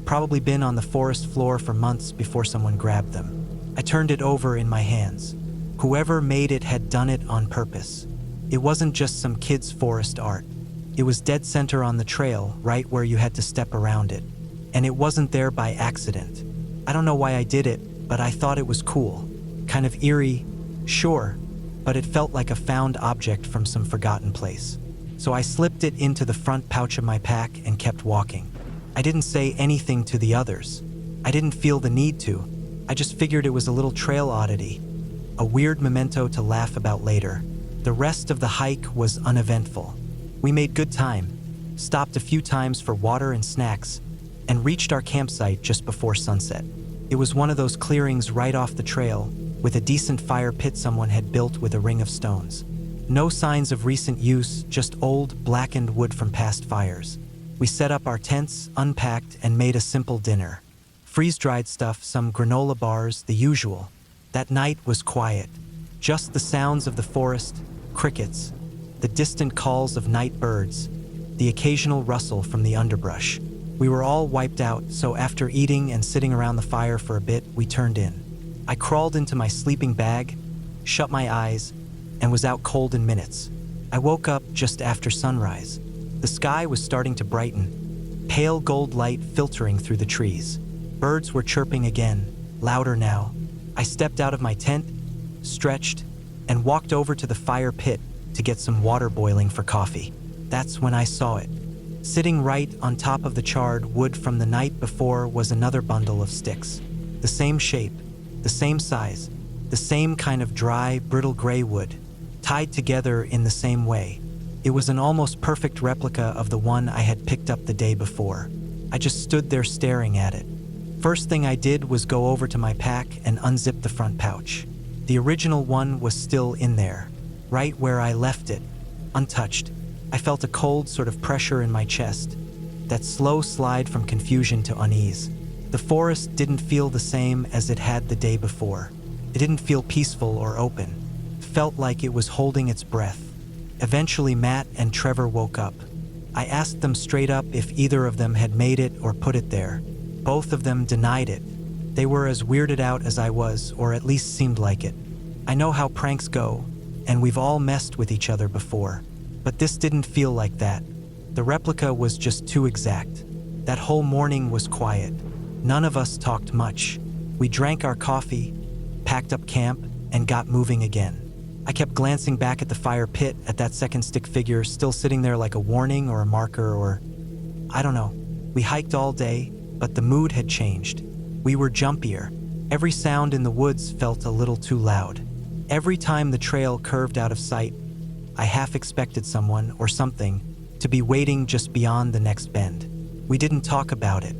probably been on the forest floor for months before someone grabbed them. I turned it over in my hands. Whoever made it had done it on purpose. It wasn't just some kid's forest art. It was dead center on the trail, right where you had to step around it. And it wasn't there by accident. I don't know why I did it, but I thought it was cool. Kind of eerie, sure, but it felt like a found object from some forgotten place. So I slipped it into the front pouch of my pack and kept walking. I didn't say anything to the others. I didn't feel the need to. I just figured it was a little trail oddity, a weird memento to laugh about later. The rest of the hike was uneventful. We made good time, stopped a few times for water and snacks, and reached our campsite just before sunset. It was one of those clearings right off the trail, with a decent fire pit someone had built with a ring of stones. No signs of recent use, just old, blackened wood from past fires. We set up our tents, unpacked, and made a simple dinner. Freeze-dried stuff, some granola bars, the usual. That night was quiet. Just the sounds of the forest, crickets, the distant calls of night birds, the occasional rustle from the underbrush. We were all wiped out, so after eating and sitting around the fire for a bit, we turned in. I crawled into my sleeping bag, shut my eyes, and was out cold in minutes. I woke up just after sunrise. The sky was starting to brighten, pale gold light filtering through the trees. Birds were chirping again, louder now. I stepped out of my tent, stretched, and walked over to the fire pit to get some water boiling for coffee. That's when I saw it. Sitting right on top of the charred wood from the night before was another bundle of sticks. The same shape, the same size, the same kind of dry, brittle gray wood, tied together in the same way. It was an almost perfect replica of the one I had picked up the day before. I just stood there staring at it. First thing I did was go over to my pack and unzip the front pouch. The original one was still in there, right where I left it, untouched. I felt a cold sort of pressure in my chest, that slow slide from confusion to unease. The forest didn't feel the same as it had the day before. It didn't feel peaceful or open. It felt like it was holding its breath. Eventually, Matt and Trevor woke up. I asked them straight up if either of them had made it or put it there. Both of them denied it. They were as weirded out as I was, or at least seemed like it. I know how pranks go, and we've all messed with each other before. But this didn't feel like that. The replica was just too exact. That whole morning was quiet. None of us talked much. We drank our coffee, packed up camp, and got moving again. I kept glancing back at the fire pit, at that second stick figure still sitting there like a warning or a marker or... I don't know. We hiked all day, but the mood had changed. We were jumpier. Every sound in the woods felt a little too loud. Every time the trail curved out of sight, I half expected someone or something to be waiting just beyond the next bend. We didn't talk about it.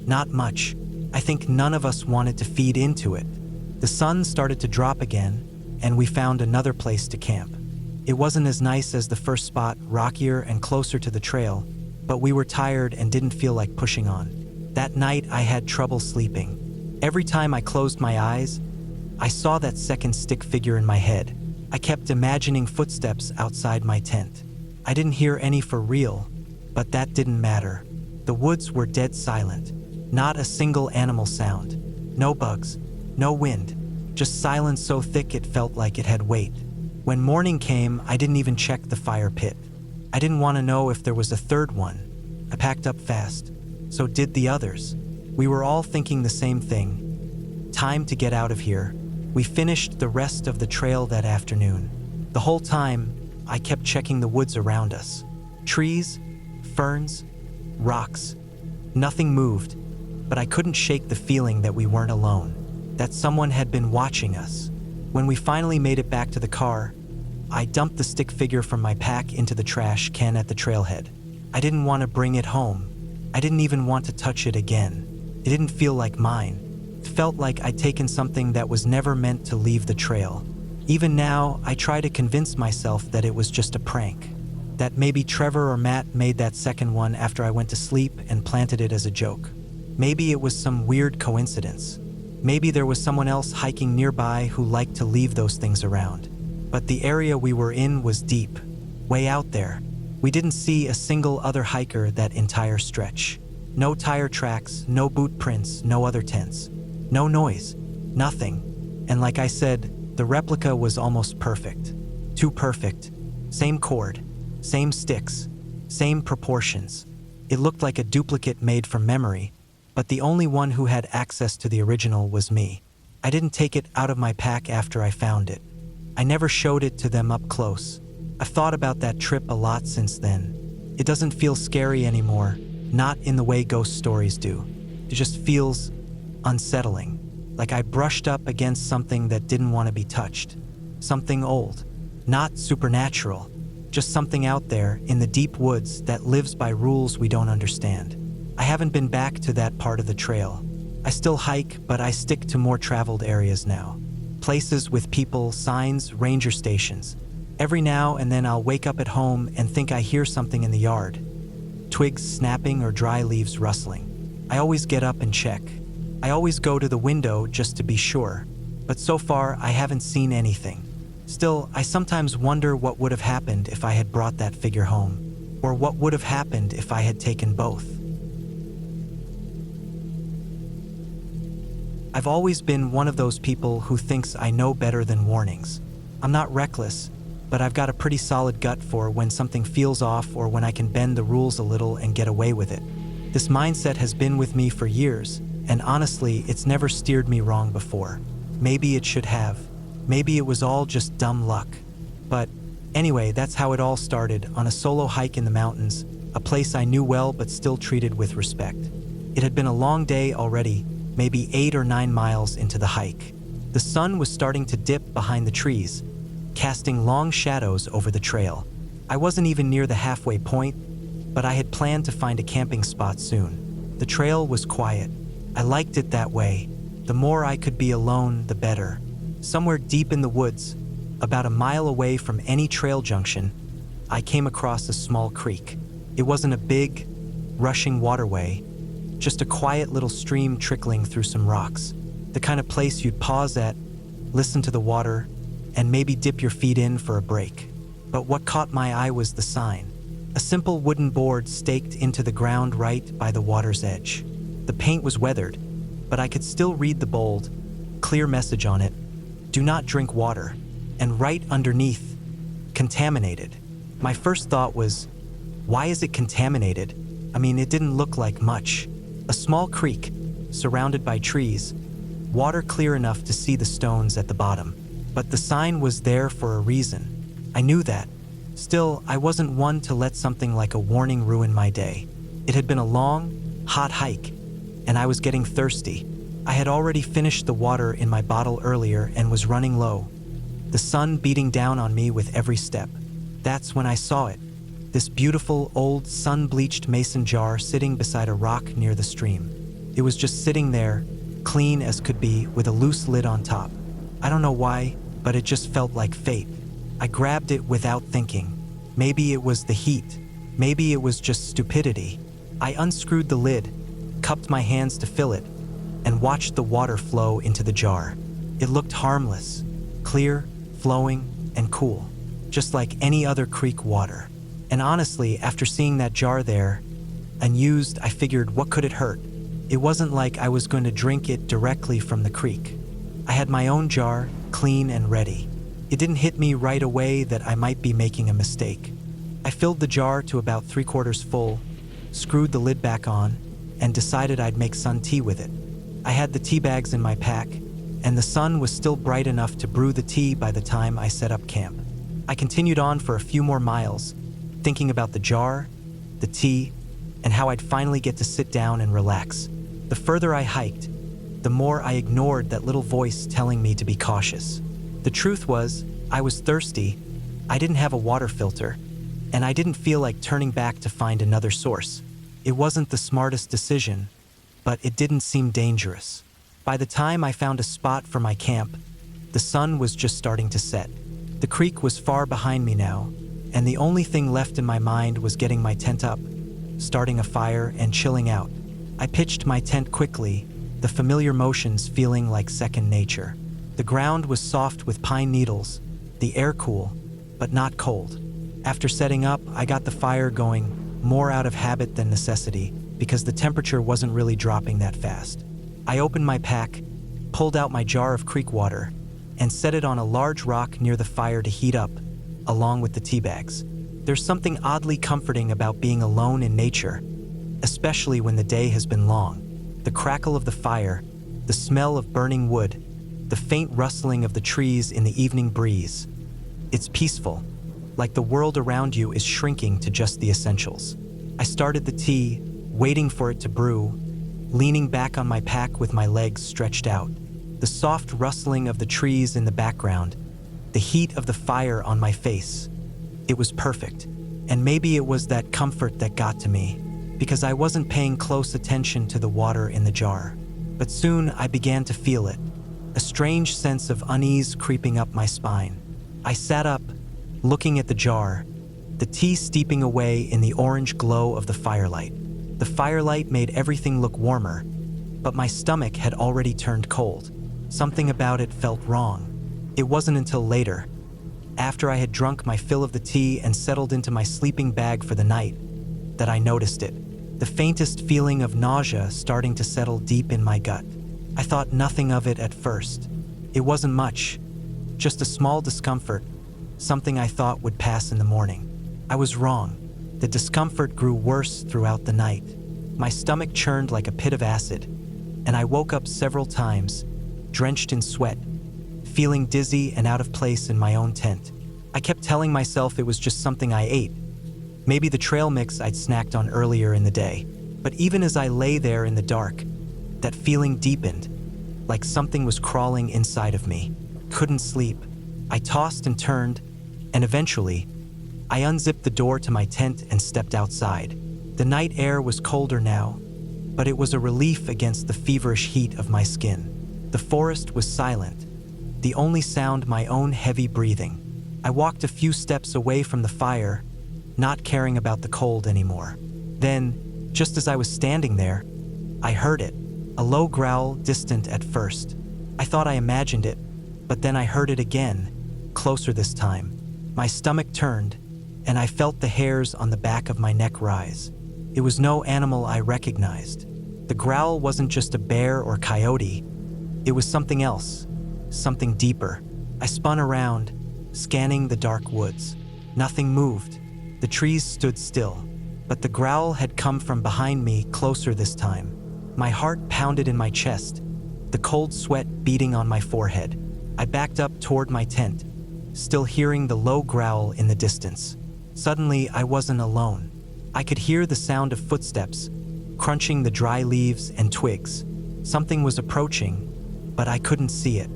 Not much. I think none of us wanted to feed into it. The sun started to drop again, and we found another place to camp. It wasn't as nice as the first spot, rockier and closer to the trail, but we were tired and didn't feel like pushing on. That night, I had trouble sleeping. Every time I closed my eyes, I saw that second stick figure in my head. I kept imagining footsteps outside my tent. I didn't hear any for real, but that didn't matter. The woods were dead silent. Not a single animal sound. No bugs. No wind. Just silence so thick it felt like it had weight. When morning came, I didn't even check the fire pit. I didn't want to know if there was a third one. I packed up fast. So did the others. We were all thinking the same thing. Time to get out of here. We finished the rest of the trail that afternoon. The whole time, I kept checking the woods around us. Trees, ferns, rocks. Nothing moved, but I couldn't shake the feeling that we weren't alone, that someone had been watching us. When we finally made it back to the car, I dumped the stick figure from my pack into the trash can at the trailhead. I didn't want to bring it home. I didn't even want to touch it again. It didn't feel like mine. It felt like I'd taken something that was never meant to leave the trail. Even now, I try to convince myself that it was just a prank. That maybe Trevor or Matt made that second one after I went to sleep and planted it as a joke. Maybe it was some weird coincidence. Maybe there was someone else hiking nearby who liked to leave those things around. But the area we were in was deep, way out there. We didn't see a single other hiker that entire stretch. No tire tracks, no boot prints, no other tents. No noise, nothing. And like I said, the replica was almost perfect. Too perfect. Same cord, same sticks, same proportions. It looked like a duplicate made from memory, but the only one who had access to the original was me. I didn't take it out of my pack after I found it. I never showed it to them up close. I've thought about that trip a lot since then. It doesn't feel scary anymore, not in the way ghost stories do. It just feels unsettling, like I brushed up against something that didn't want to be touched. Something old, not supernatural, just something out there in the deep woods that lives by rules we don't understand. I haven't been back to that part of the trail. I still hike, but I stick to more traveled areas now. Places with people, signs, ranger stations. Every now and then I'll wake up at home and think I hear something in the yard. Twigs snapping or dry leaves rustling. I always get up and check. I always go to the window just to be sure. But so far, I haven't seen anything. Still, I sometimes wonder what would have happened if I had brought that figure home. Or what would have happened if I had taken both. I've always been one of those people who thinks I know better than warnings. I'm not reckless, but I've got a pretty solid gut for when something feels off or when I can bend the rules a little and get away with it. This mindset has been with me for years, and honestly, it's never steered me wrong before. Maybe it should have. Maybe it was all just dumb luck. But anyway, that's how it all started, on a solo hike in the mountains, a place I knew well but still treated with respect. It had been a long day already, maybe 8 or 9 miles into the hike. The sun was starting to dip behind the trees, casting long shadows over the trail. I wasn't even near the halfway point, but I had planned to find a camping spot soon. The trail was quiet. I liked it that way. The more I could be alone, the better. Somewhere deep in the woods, about a mile away from any trail junction, I came across a small creek. It wasn't a big, rushing waterway, just a quiet little stream trickling through some rocks. The kind of place you'd pause at, listen to the water, and maybe dip your feet in for a break. But what caught my eye was the sign. A simple wooden board staked into the ground right by the water's edge. The paint was weathered, but I could still read the bold, clear message on it. Do not drink water. And right underneath, contaminated. My first thought was, why is it contaminated? I mean, it didn't look like much. A small creek, surrounded by trees, water clear enough to see the stones at the bottom. But the sign was there for a reason. I knew that. Still, I wasn't one to let something like a warning ruin my day. It had been a long, hot hike, and I was getting thirsty. I had already finished the water in my bottle earlier and was running low. The sun beating down on me with every step. That's when I saw it. This beautiful, old, sun-bleached mason jar sitting beside a rock near the stream. It was just sitting there, clean as could be, with a loose lid on top. I don't know why, but it just felt like fate. I grabbed it without thinking. Maybe it was the heat. Maybe it was just stupidity. I unscrewed the lid, cupped my hands to fill it, and watched the water flow into the jar. It looked harmless, clear, flowing, and cool, just like any other creek water. And honestly, after seeing that jar there, unused, I figured, what could it hurt? It wasn't like I was going to drink it directly from the creek. I had my own jar, clean and ready. It didn't hit me right away that I might be making a mistake. I filled the jar to about 3/4 full, screwed the lid back on, and decided I'd make sun tea with it. I had the tea bags in my pack, and the sun was still bright enough to brew the tea by the time I set up camp. I continued on for a few more miles, thinking about the jar, the tea, and how I'd finally get to sit down and relax. The further I hiked, the more I ignored that little voice telling me to be cautious. The truth was, I was thirsty. I didn't have a water filter, and I didn't feel like turning back to find another source. It wasn't the smartest decision, but it didn't seem dangerous. By the time I found a spot for my camp, the sun was just starting to set. The creek was far behind me now, and the only thing left in my mind was getting my tent up, starting a fire, and chilling out. I pitched my tent quickly, the familiar motions feeling like second nature. The ground was soft with pine needles, the air cool, but not cold. After setting up, I got the fire going, more out of habit than necessity, because the temperature wasn't really dropping that fast. I opened my pack, pulled out my jar of creek water, and set it on a large rock near the fire to heat up, along with the tea bags. There's something oddly comforting about being alone in nature, especially when the day has been long. The crackle of the fire, the smell of burning wood, the faint rustling of the trees in the evening breeze. It's peaceful, like the world around you is shrinking to just the essentials. I started the tea, waiting for it to brew, leaning back on my pack with my legs stretched out. The soft rustling of the trees in the background, the heat of the fire on my face. It was perfect, and maybe it was that comfort that got to me, because I wasn't paying close attention to the water in the jar. But soon I began to feel it, a strange sense of unease creeping up my spine. I sat up, looking at the jar, the tea steeping away in the orange glow of the firelight. The firelight made everything look warmer, but my stomach had already turned cold. Something about it felt wrong. It wasn't until later, after I had drunk my fill of the tea and settled into my sleeping bag for the night, that I noticed it. The faintest feeling of nausea starting to settle deep in my gut. I thought nothing of it at first. It wasn't much, just a small discomfort, something I thought would pass in the morning. I was wrong. The discomfort grew worse throughout the night. My stomach churned like a pit of acid, and I woke up several times, drenched in sweat, feeling dizzy and out of place in my own tent. I kept telling myself it was just something I ate, maybe the trail mix I'd snacked on earlier in the day. But even as I lay there in the dark, that feeling deepened, like something was crawling inside of me. Couldn't sleep. I tossed and turned, and eventually, I unzipped the door to my tent and stepped outside. The night air was colder now, but it was a relief against the feverish heat of my skin. The forest was silent, the only sound my own heavy breathing. I walked a few steps away from the fire, not caring about the cold anymore. Then, just as I was standing there, I heard it, a low growl, distant at first. I thought I imagined it, but then I heard it again, closer this time. My stomach turned, and I felt the hairs on the back of my neck rise. It was no animal I recognized. The growl wasn't just a bear or coyote. It was something else, something deeper. I spun around, scanning the dark woods. Nothing moved. The trees stood still, but the growl had come from behind me, closer this time. My heart pounded in my chest, the cold sweat beating on my forehead. I backed up toward my tent, still hearing the low growl in the distance. Suddenly, I wasn't alone. I could hear the sound of footsteps, crunching the dry leaves and twigs. Something was approaching, but I couldn't see it.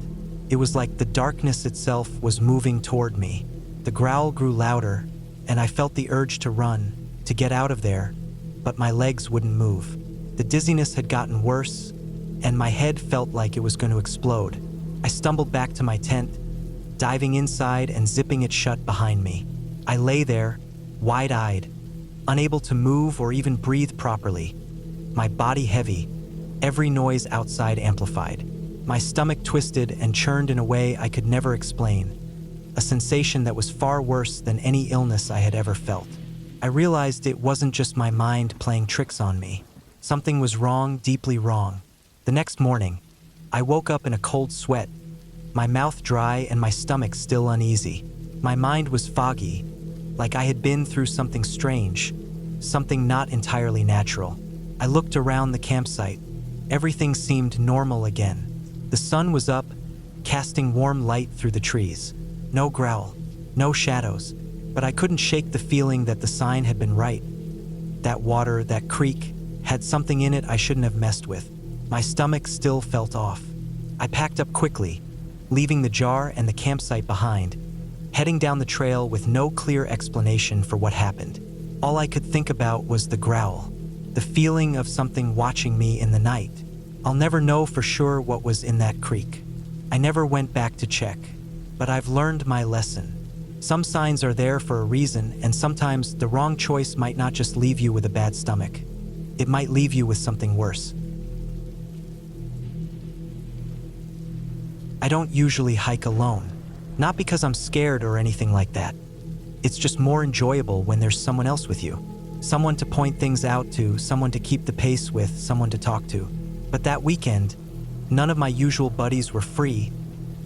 It was like the darkness itself was moving toward me. The growl grew louder, and I felt the urge to run, to get out of there, but my legs wouldn't move. The dizziness had gotten worse, and my head felt like it was going to explode. I stumbled back to my tent, diving inside and zipping it shut behind me. I lay there, wide-eyed, unable to move or even breathe properly, my body heavy, every noise outside amplified. My stomach twisted and churned in a way I could never explain, a sensation that was far worse than any illness I had ever felt. I realized it wasn't just my mind playing tricks on me. Something was wrong, deeply wrong. The next morning, I woke up in a cold sweat, my mouth dry and my stomach still uneasy. My mind was foggy, like I had been through something strange, something not entirely natural. I looked around the campsite. Everything seemed normal again. The sun was up, casting warm light through the trees. No growl, no shadows, but I couldn't shake the feeling that the sign had been right. That water, that creek, had something in it I shouldn't have messed with. My stomach still felt off. I packed up quickly, leaving the jar and the campsite behind, heading down the trail with no clear explanation for what happened. All I could think about was the growl, the feeling of something watching me in the night. I'll never know for sure what was in that creek. I never went back to check, but I've learned my lesson. Some signs are there for a reason, and sometimes the wrong choice might not just leave you with a bad stomach. It might leave you with something worse. I don't usually hike alone, not because I'm scared or anything like that. It's just more enjoyable when there's someone else with you. Someone to point things out to, someone to keep the pace with, someone to talk to. But that weekend, none of my usual buddies were free,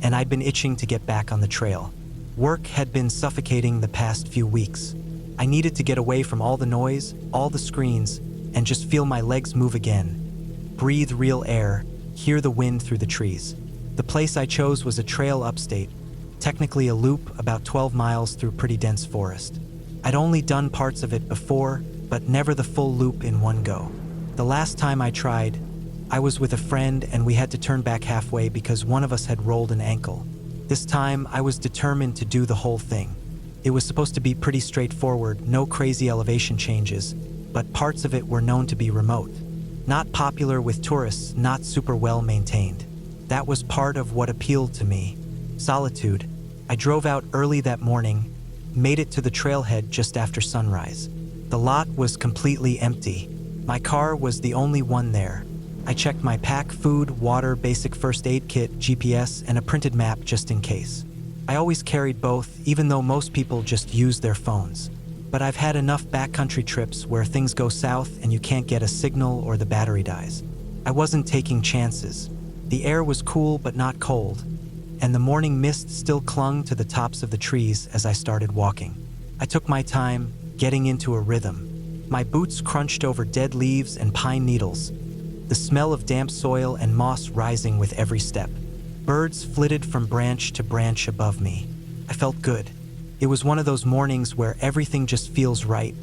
and I'd been itching to get back on the trail. Work had been suffocating the past few weeks. I needed to get away from all the noise, all the screens, and just feel my legs move again. Breathe real air, hear the wind through the trees. The place I chose was a trail upstate, technically a loop about 12 miles through pretty dense forest. I'd only done parts of it before, but never the full loop in one go. The last time I tried, I was with a friend and we had to turn back halfway because one of us had rolled an ankle. This time, I was determined to do the whole thing. It was supposed to be pretty straightforward, no crazy elevation changes, but parts of it were known to be remote. Not popular with tourists, not super well maintained. That was part of what appealed to me. Solitude. I drove out early that morning, made it to the trailhead just after sunrise. The lot was completely empty. My car was the only one there. I checked my pack, food, water, basic first aid kit, GPS, and a printed map just in case. I always carried both, even though most people just use their phones. But I've had enough backcountry trips where things go south and you can't get a signal or the battery dies. I wasn't taking chances. The air was cool but not cold, and the morning mist still clung to the tops of the trees as I started walking. I took my time, getting into a rhythm. My boots crunched over dead leaves and pine needles, the smell of damp soil and moss rising with every step. Birds flitted from branch to branch above me. I felt good. It was one of those mornings where everything just feels right,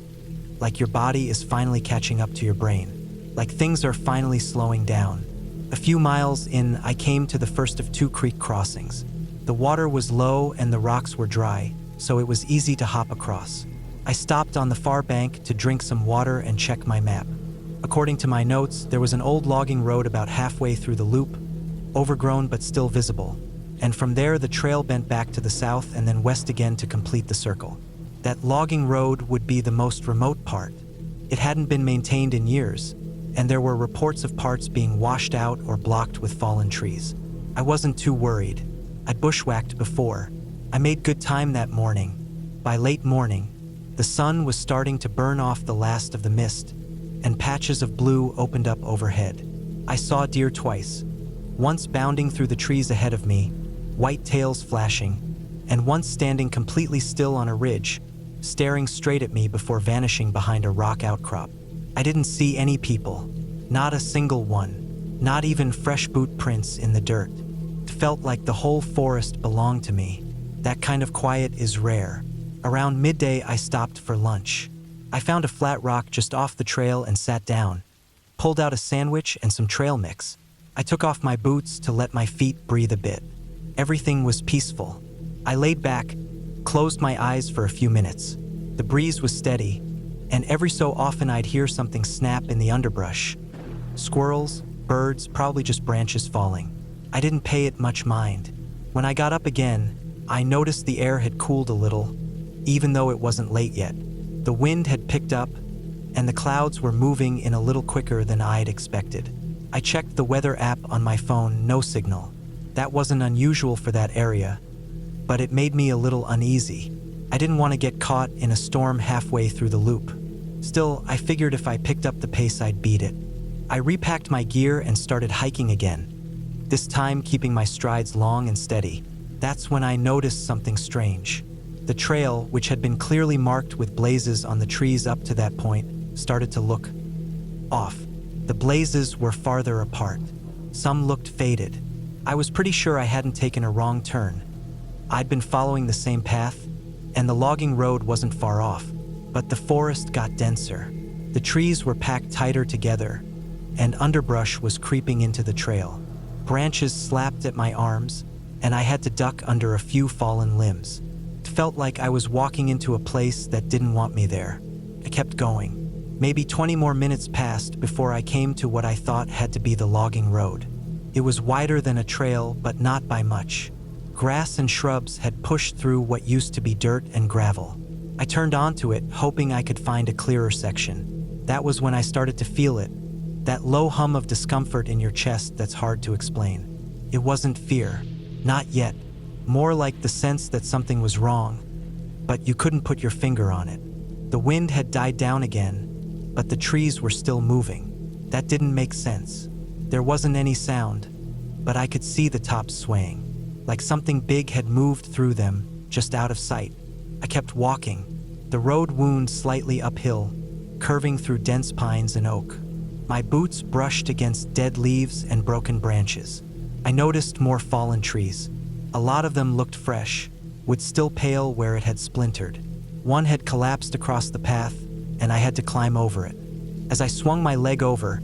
like your body is finally catching up to your brain, like things are finally slowing down. A few miles in, I came to the first of 2 creek crossings. The water was low and the rocks were dry, so it was easy to hop across. I stopped on the far bank to drink some water and check my map. According to my notes, there was an old logging road about halfway through the loop, overgrown but still visible. And from there, the trail bent back to the south and then west again to complete the circle. That logging road would be the most remote part. It hadn't been maintained in years, and there were reports of parts being washed out or blocked with fallen trees. I wasn't too worried. I'd bushwhacked before. I made good time that morning. By late morning, the sun was starting to burn off the last of the mist, and patches of blue opened up overhead. I saw deer twice, once bounding through the trees ahead of me, white tails flashing, and once standing completely still on a ridge, staring straight at me before vanishing behind a rock outcrop. I didn't see any people, not a single one, not even fresh boot prints in the dirt. It felt like the whole forest belonged to me. That kind of quiet is rare. Around midday, I stopped for lunch. I found a flat rock just off the trail and sat down, pulled out a sandwich and some trail mix. I took off my boots to let my feet breathe a bit. Everything was peaceful. I laid back, closed my eyes for a few minutes. The breeze was steady, and every so often I'd hear something snap in the underbrush. Squirrels, birds, probably just branches falling. I didn't pay it much mind. When I got up again, I noticed the air had cooled a little, even though it wasn't late yet. The wind had picked up, and the clouds were moving in a little quicker than I'd expected. I checked the weather app on my phone, no signal. That wasn't unusual for that area, but it made me a little uneasy. I didn't want to get caught in a storm halfway through the loop. Still, I figured if I picked up the pace, I'd beat it. I repacked my gear and started hiking again, this time keeping my strides long and steady. That's when I noticed something strange. The trail, which had been clearly marked with blazes on the trees up to that point, started to look off. The blazes were farther apart. Some looked faded. I was pretty sure I hadn't taken a wrong turn. I'd been following the same path, and the logging road wasn't far off. But the forest got denser. The trees were packed tighter together, and underbrush was creeping into the trail. Branches slapped at my arms, and I had to duck under a few fallen limbs. It felt like I was walking into a place that didn't want me there. I kept going. Maybe 20 more minutes passed before I came to what I thought had to be the logging road. It was wider than a trail, but not by much. Grass and shrubs had pushed through what used to be dirt and gravel. I turned onto it, hoping I could find a clearer section. That was when I started to feel it, that low hum of discomfort in your chest that's hard to explain. It wasn't fear, not yet, more like the sense that something was wrong, but you couldn't put your finger on it. The wind had died down again, but the trees were still moving. That didn't make sense. There wasn't any sound, but I could see the tops swaying, like something big had moved through them, just out of sight. I kept walking. The road wound slightly uphill, curving through dense pines and oak. My boots brushed against dead leaves and broken branches. I noticed more fallen trees. A lot of them looked fresh, wood still pale where it had splintered. One had collapsed across the path, and I had to climb over it. As I swung my leg over,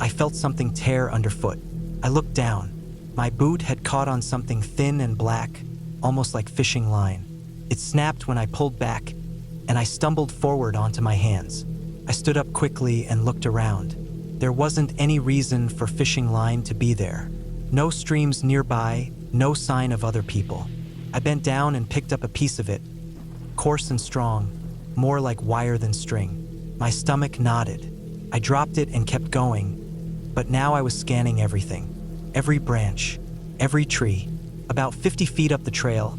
I felt something tear underfoot. I looked down. My boot had caught on something thin and black, almost like fishing line. It snapped when I pulled back, and I stumbled forward onto my hands. I stood up quickly and looked around. There wasn't any reason for fishing line to be there. No streams nearby, no sign of other people. I bent down and picked up a piece of it, coarse and strong, more like wire than string. My stomach nodded. I dropped it and kept going, but now I was scanning everything. Every branch, every tree. About 50 feet up the trail,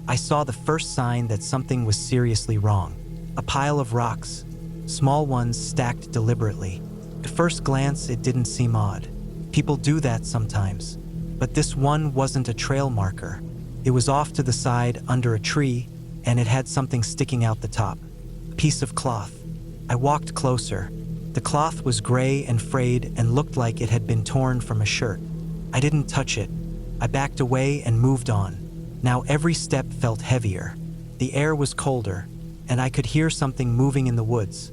I saw the first sign that something was seriously wrong. A pile of rocks, small ones stacked deliberately. At first glance, it didn't seem odd. People do that sometimes. But this one wasn't a trail marker. It was off to the side under a tree, and it had something sticking out the top. A piece of cloth. I walked closer. The cloth was gray and frayed and looked like it had been torn from a shirt. I didn't touch it. I backed away and moved on. Now every step felt heavier. The air was colder, and I could hear something moving in the woods.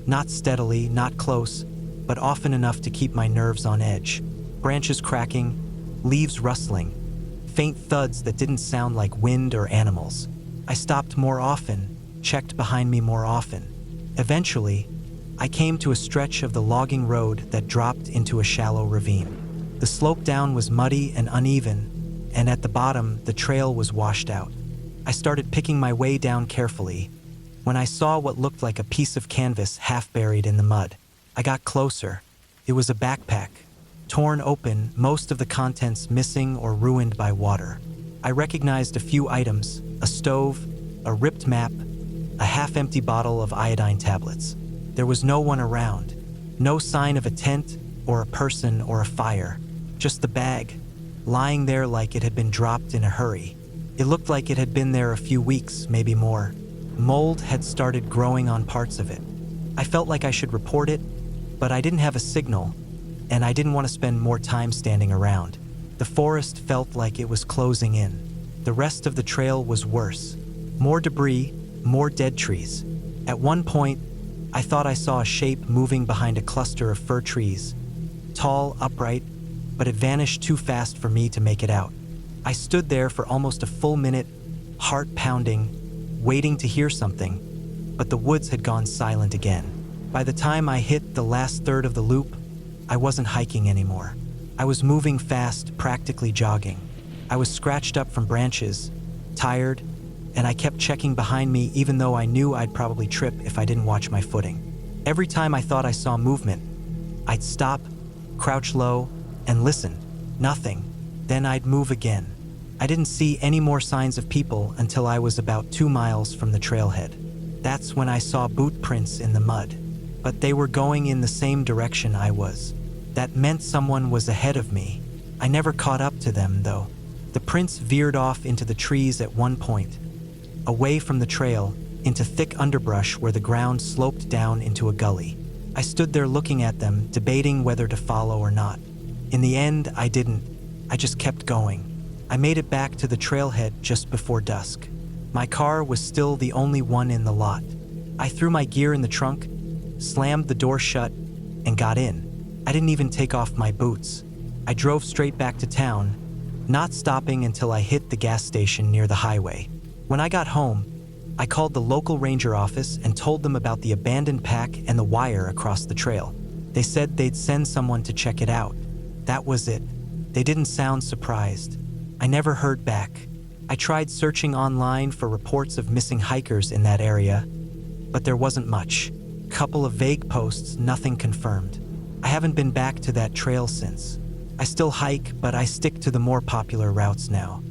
Not steadily, not close, but often enough to keep my nerves on edge. Branches cracking, leaves rustling, faint thuds that didn't sound like wind or animals. I stopped more often, checked behind me more often. Eventually, I came to a stretch of the logging road that dropped into a shallow ravine. The slope down was muddy and uneven, and at the bottom, the trail was washed out. I started picking my way down carefully when I saw what looked like a piece of canvas half buried in the mud. I got closer. It was a backpack, torn open, most of the contents missing or ruined by water. I recognized a few items: a stove, a ripped map, a half-empty bottle of iodine tablets. There was no one around, no sign of a tent or a person or a fire, just the bag, lying there like it had been dropped in a hurry. It looked like it had been there a few weeks, maybe more. Mold had started growing on parts of it. I felt like I should report it, but I didn't have a signal, and I didn't want to spend more time standing around. The forest felt like it was closing in. The rest of the trail was worse. More debris, more dead trees. At one point, I thought I saw a shape moving behind a cluster of fir trees. Tall, upright, but it vanished too fast for me to make it out. I stood there for almost a full minute, heart pounding, waiting to hear something, but the woods had gone silent again. By the time I hit the last third of the loop, I wasn't hiking anymore. I was moving fast, practically jogging. I was scratched up from branches, tired, and I kept checking behind me even though I knew I'd probably trip if I didn't watch my footing. Every time I thought I saw movement, I'd stop, crouch low, and listen. Nothing. Then I'd move again. I didn't see any more signs of people until I was about 2 miles from the trailhead. That's when I saw boot prints in the mud, but they were going in the same direction I was. That meant someone was ahead of me. I never caught up to them, though. The prints veered off into the trees at one point, away from the trail, into thick underbrush where the ground sloped down into a gully. I stood there looking at them, debating whether to follow or not. In the end, I didn't. I just kept going. I made it back to the trailhead just before dusk. My car was still the only one in the lot. I threw my gear in the trunk, slammed the door shut, and got in. I didn't even take off my boots. I drove straight back to town, not stopping until I hit the gas station near the highway. When I got home, I called the local ranger office and told them about the abandoned pack and the wire across the trail. They said they'd send someone to check it out. That was it. They didn't sound surprised. I never heard back. I tried searching online for reports of missing hikers in that area, but there wasn't much. Couple of vague posts, nothing confirmed. I haven't been back to that trail since. I still hike, but I stick to the more popular routes now.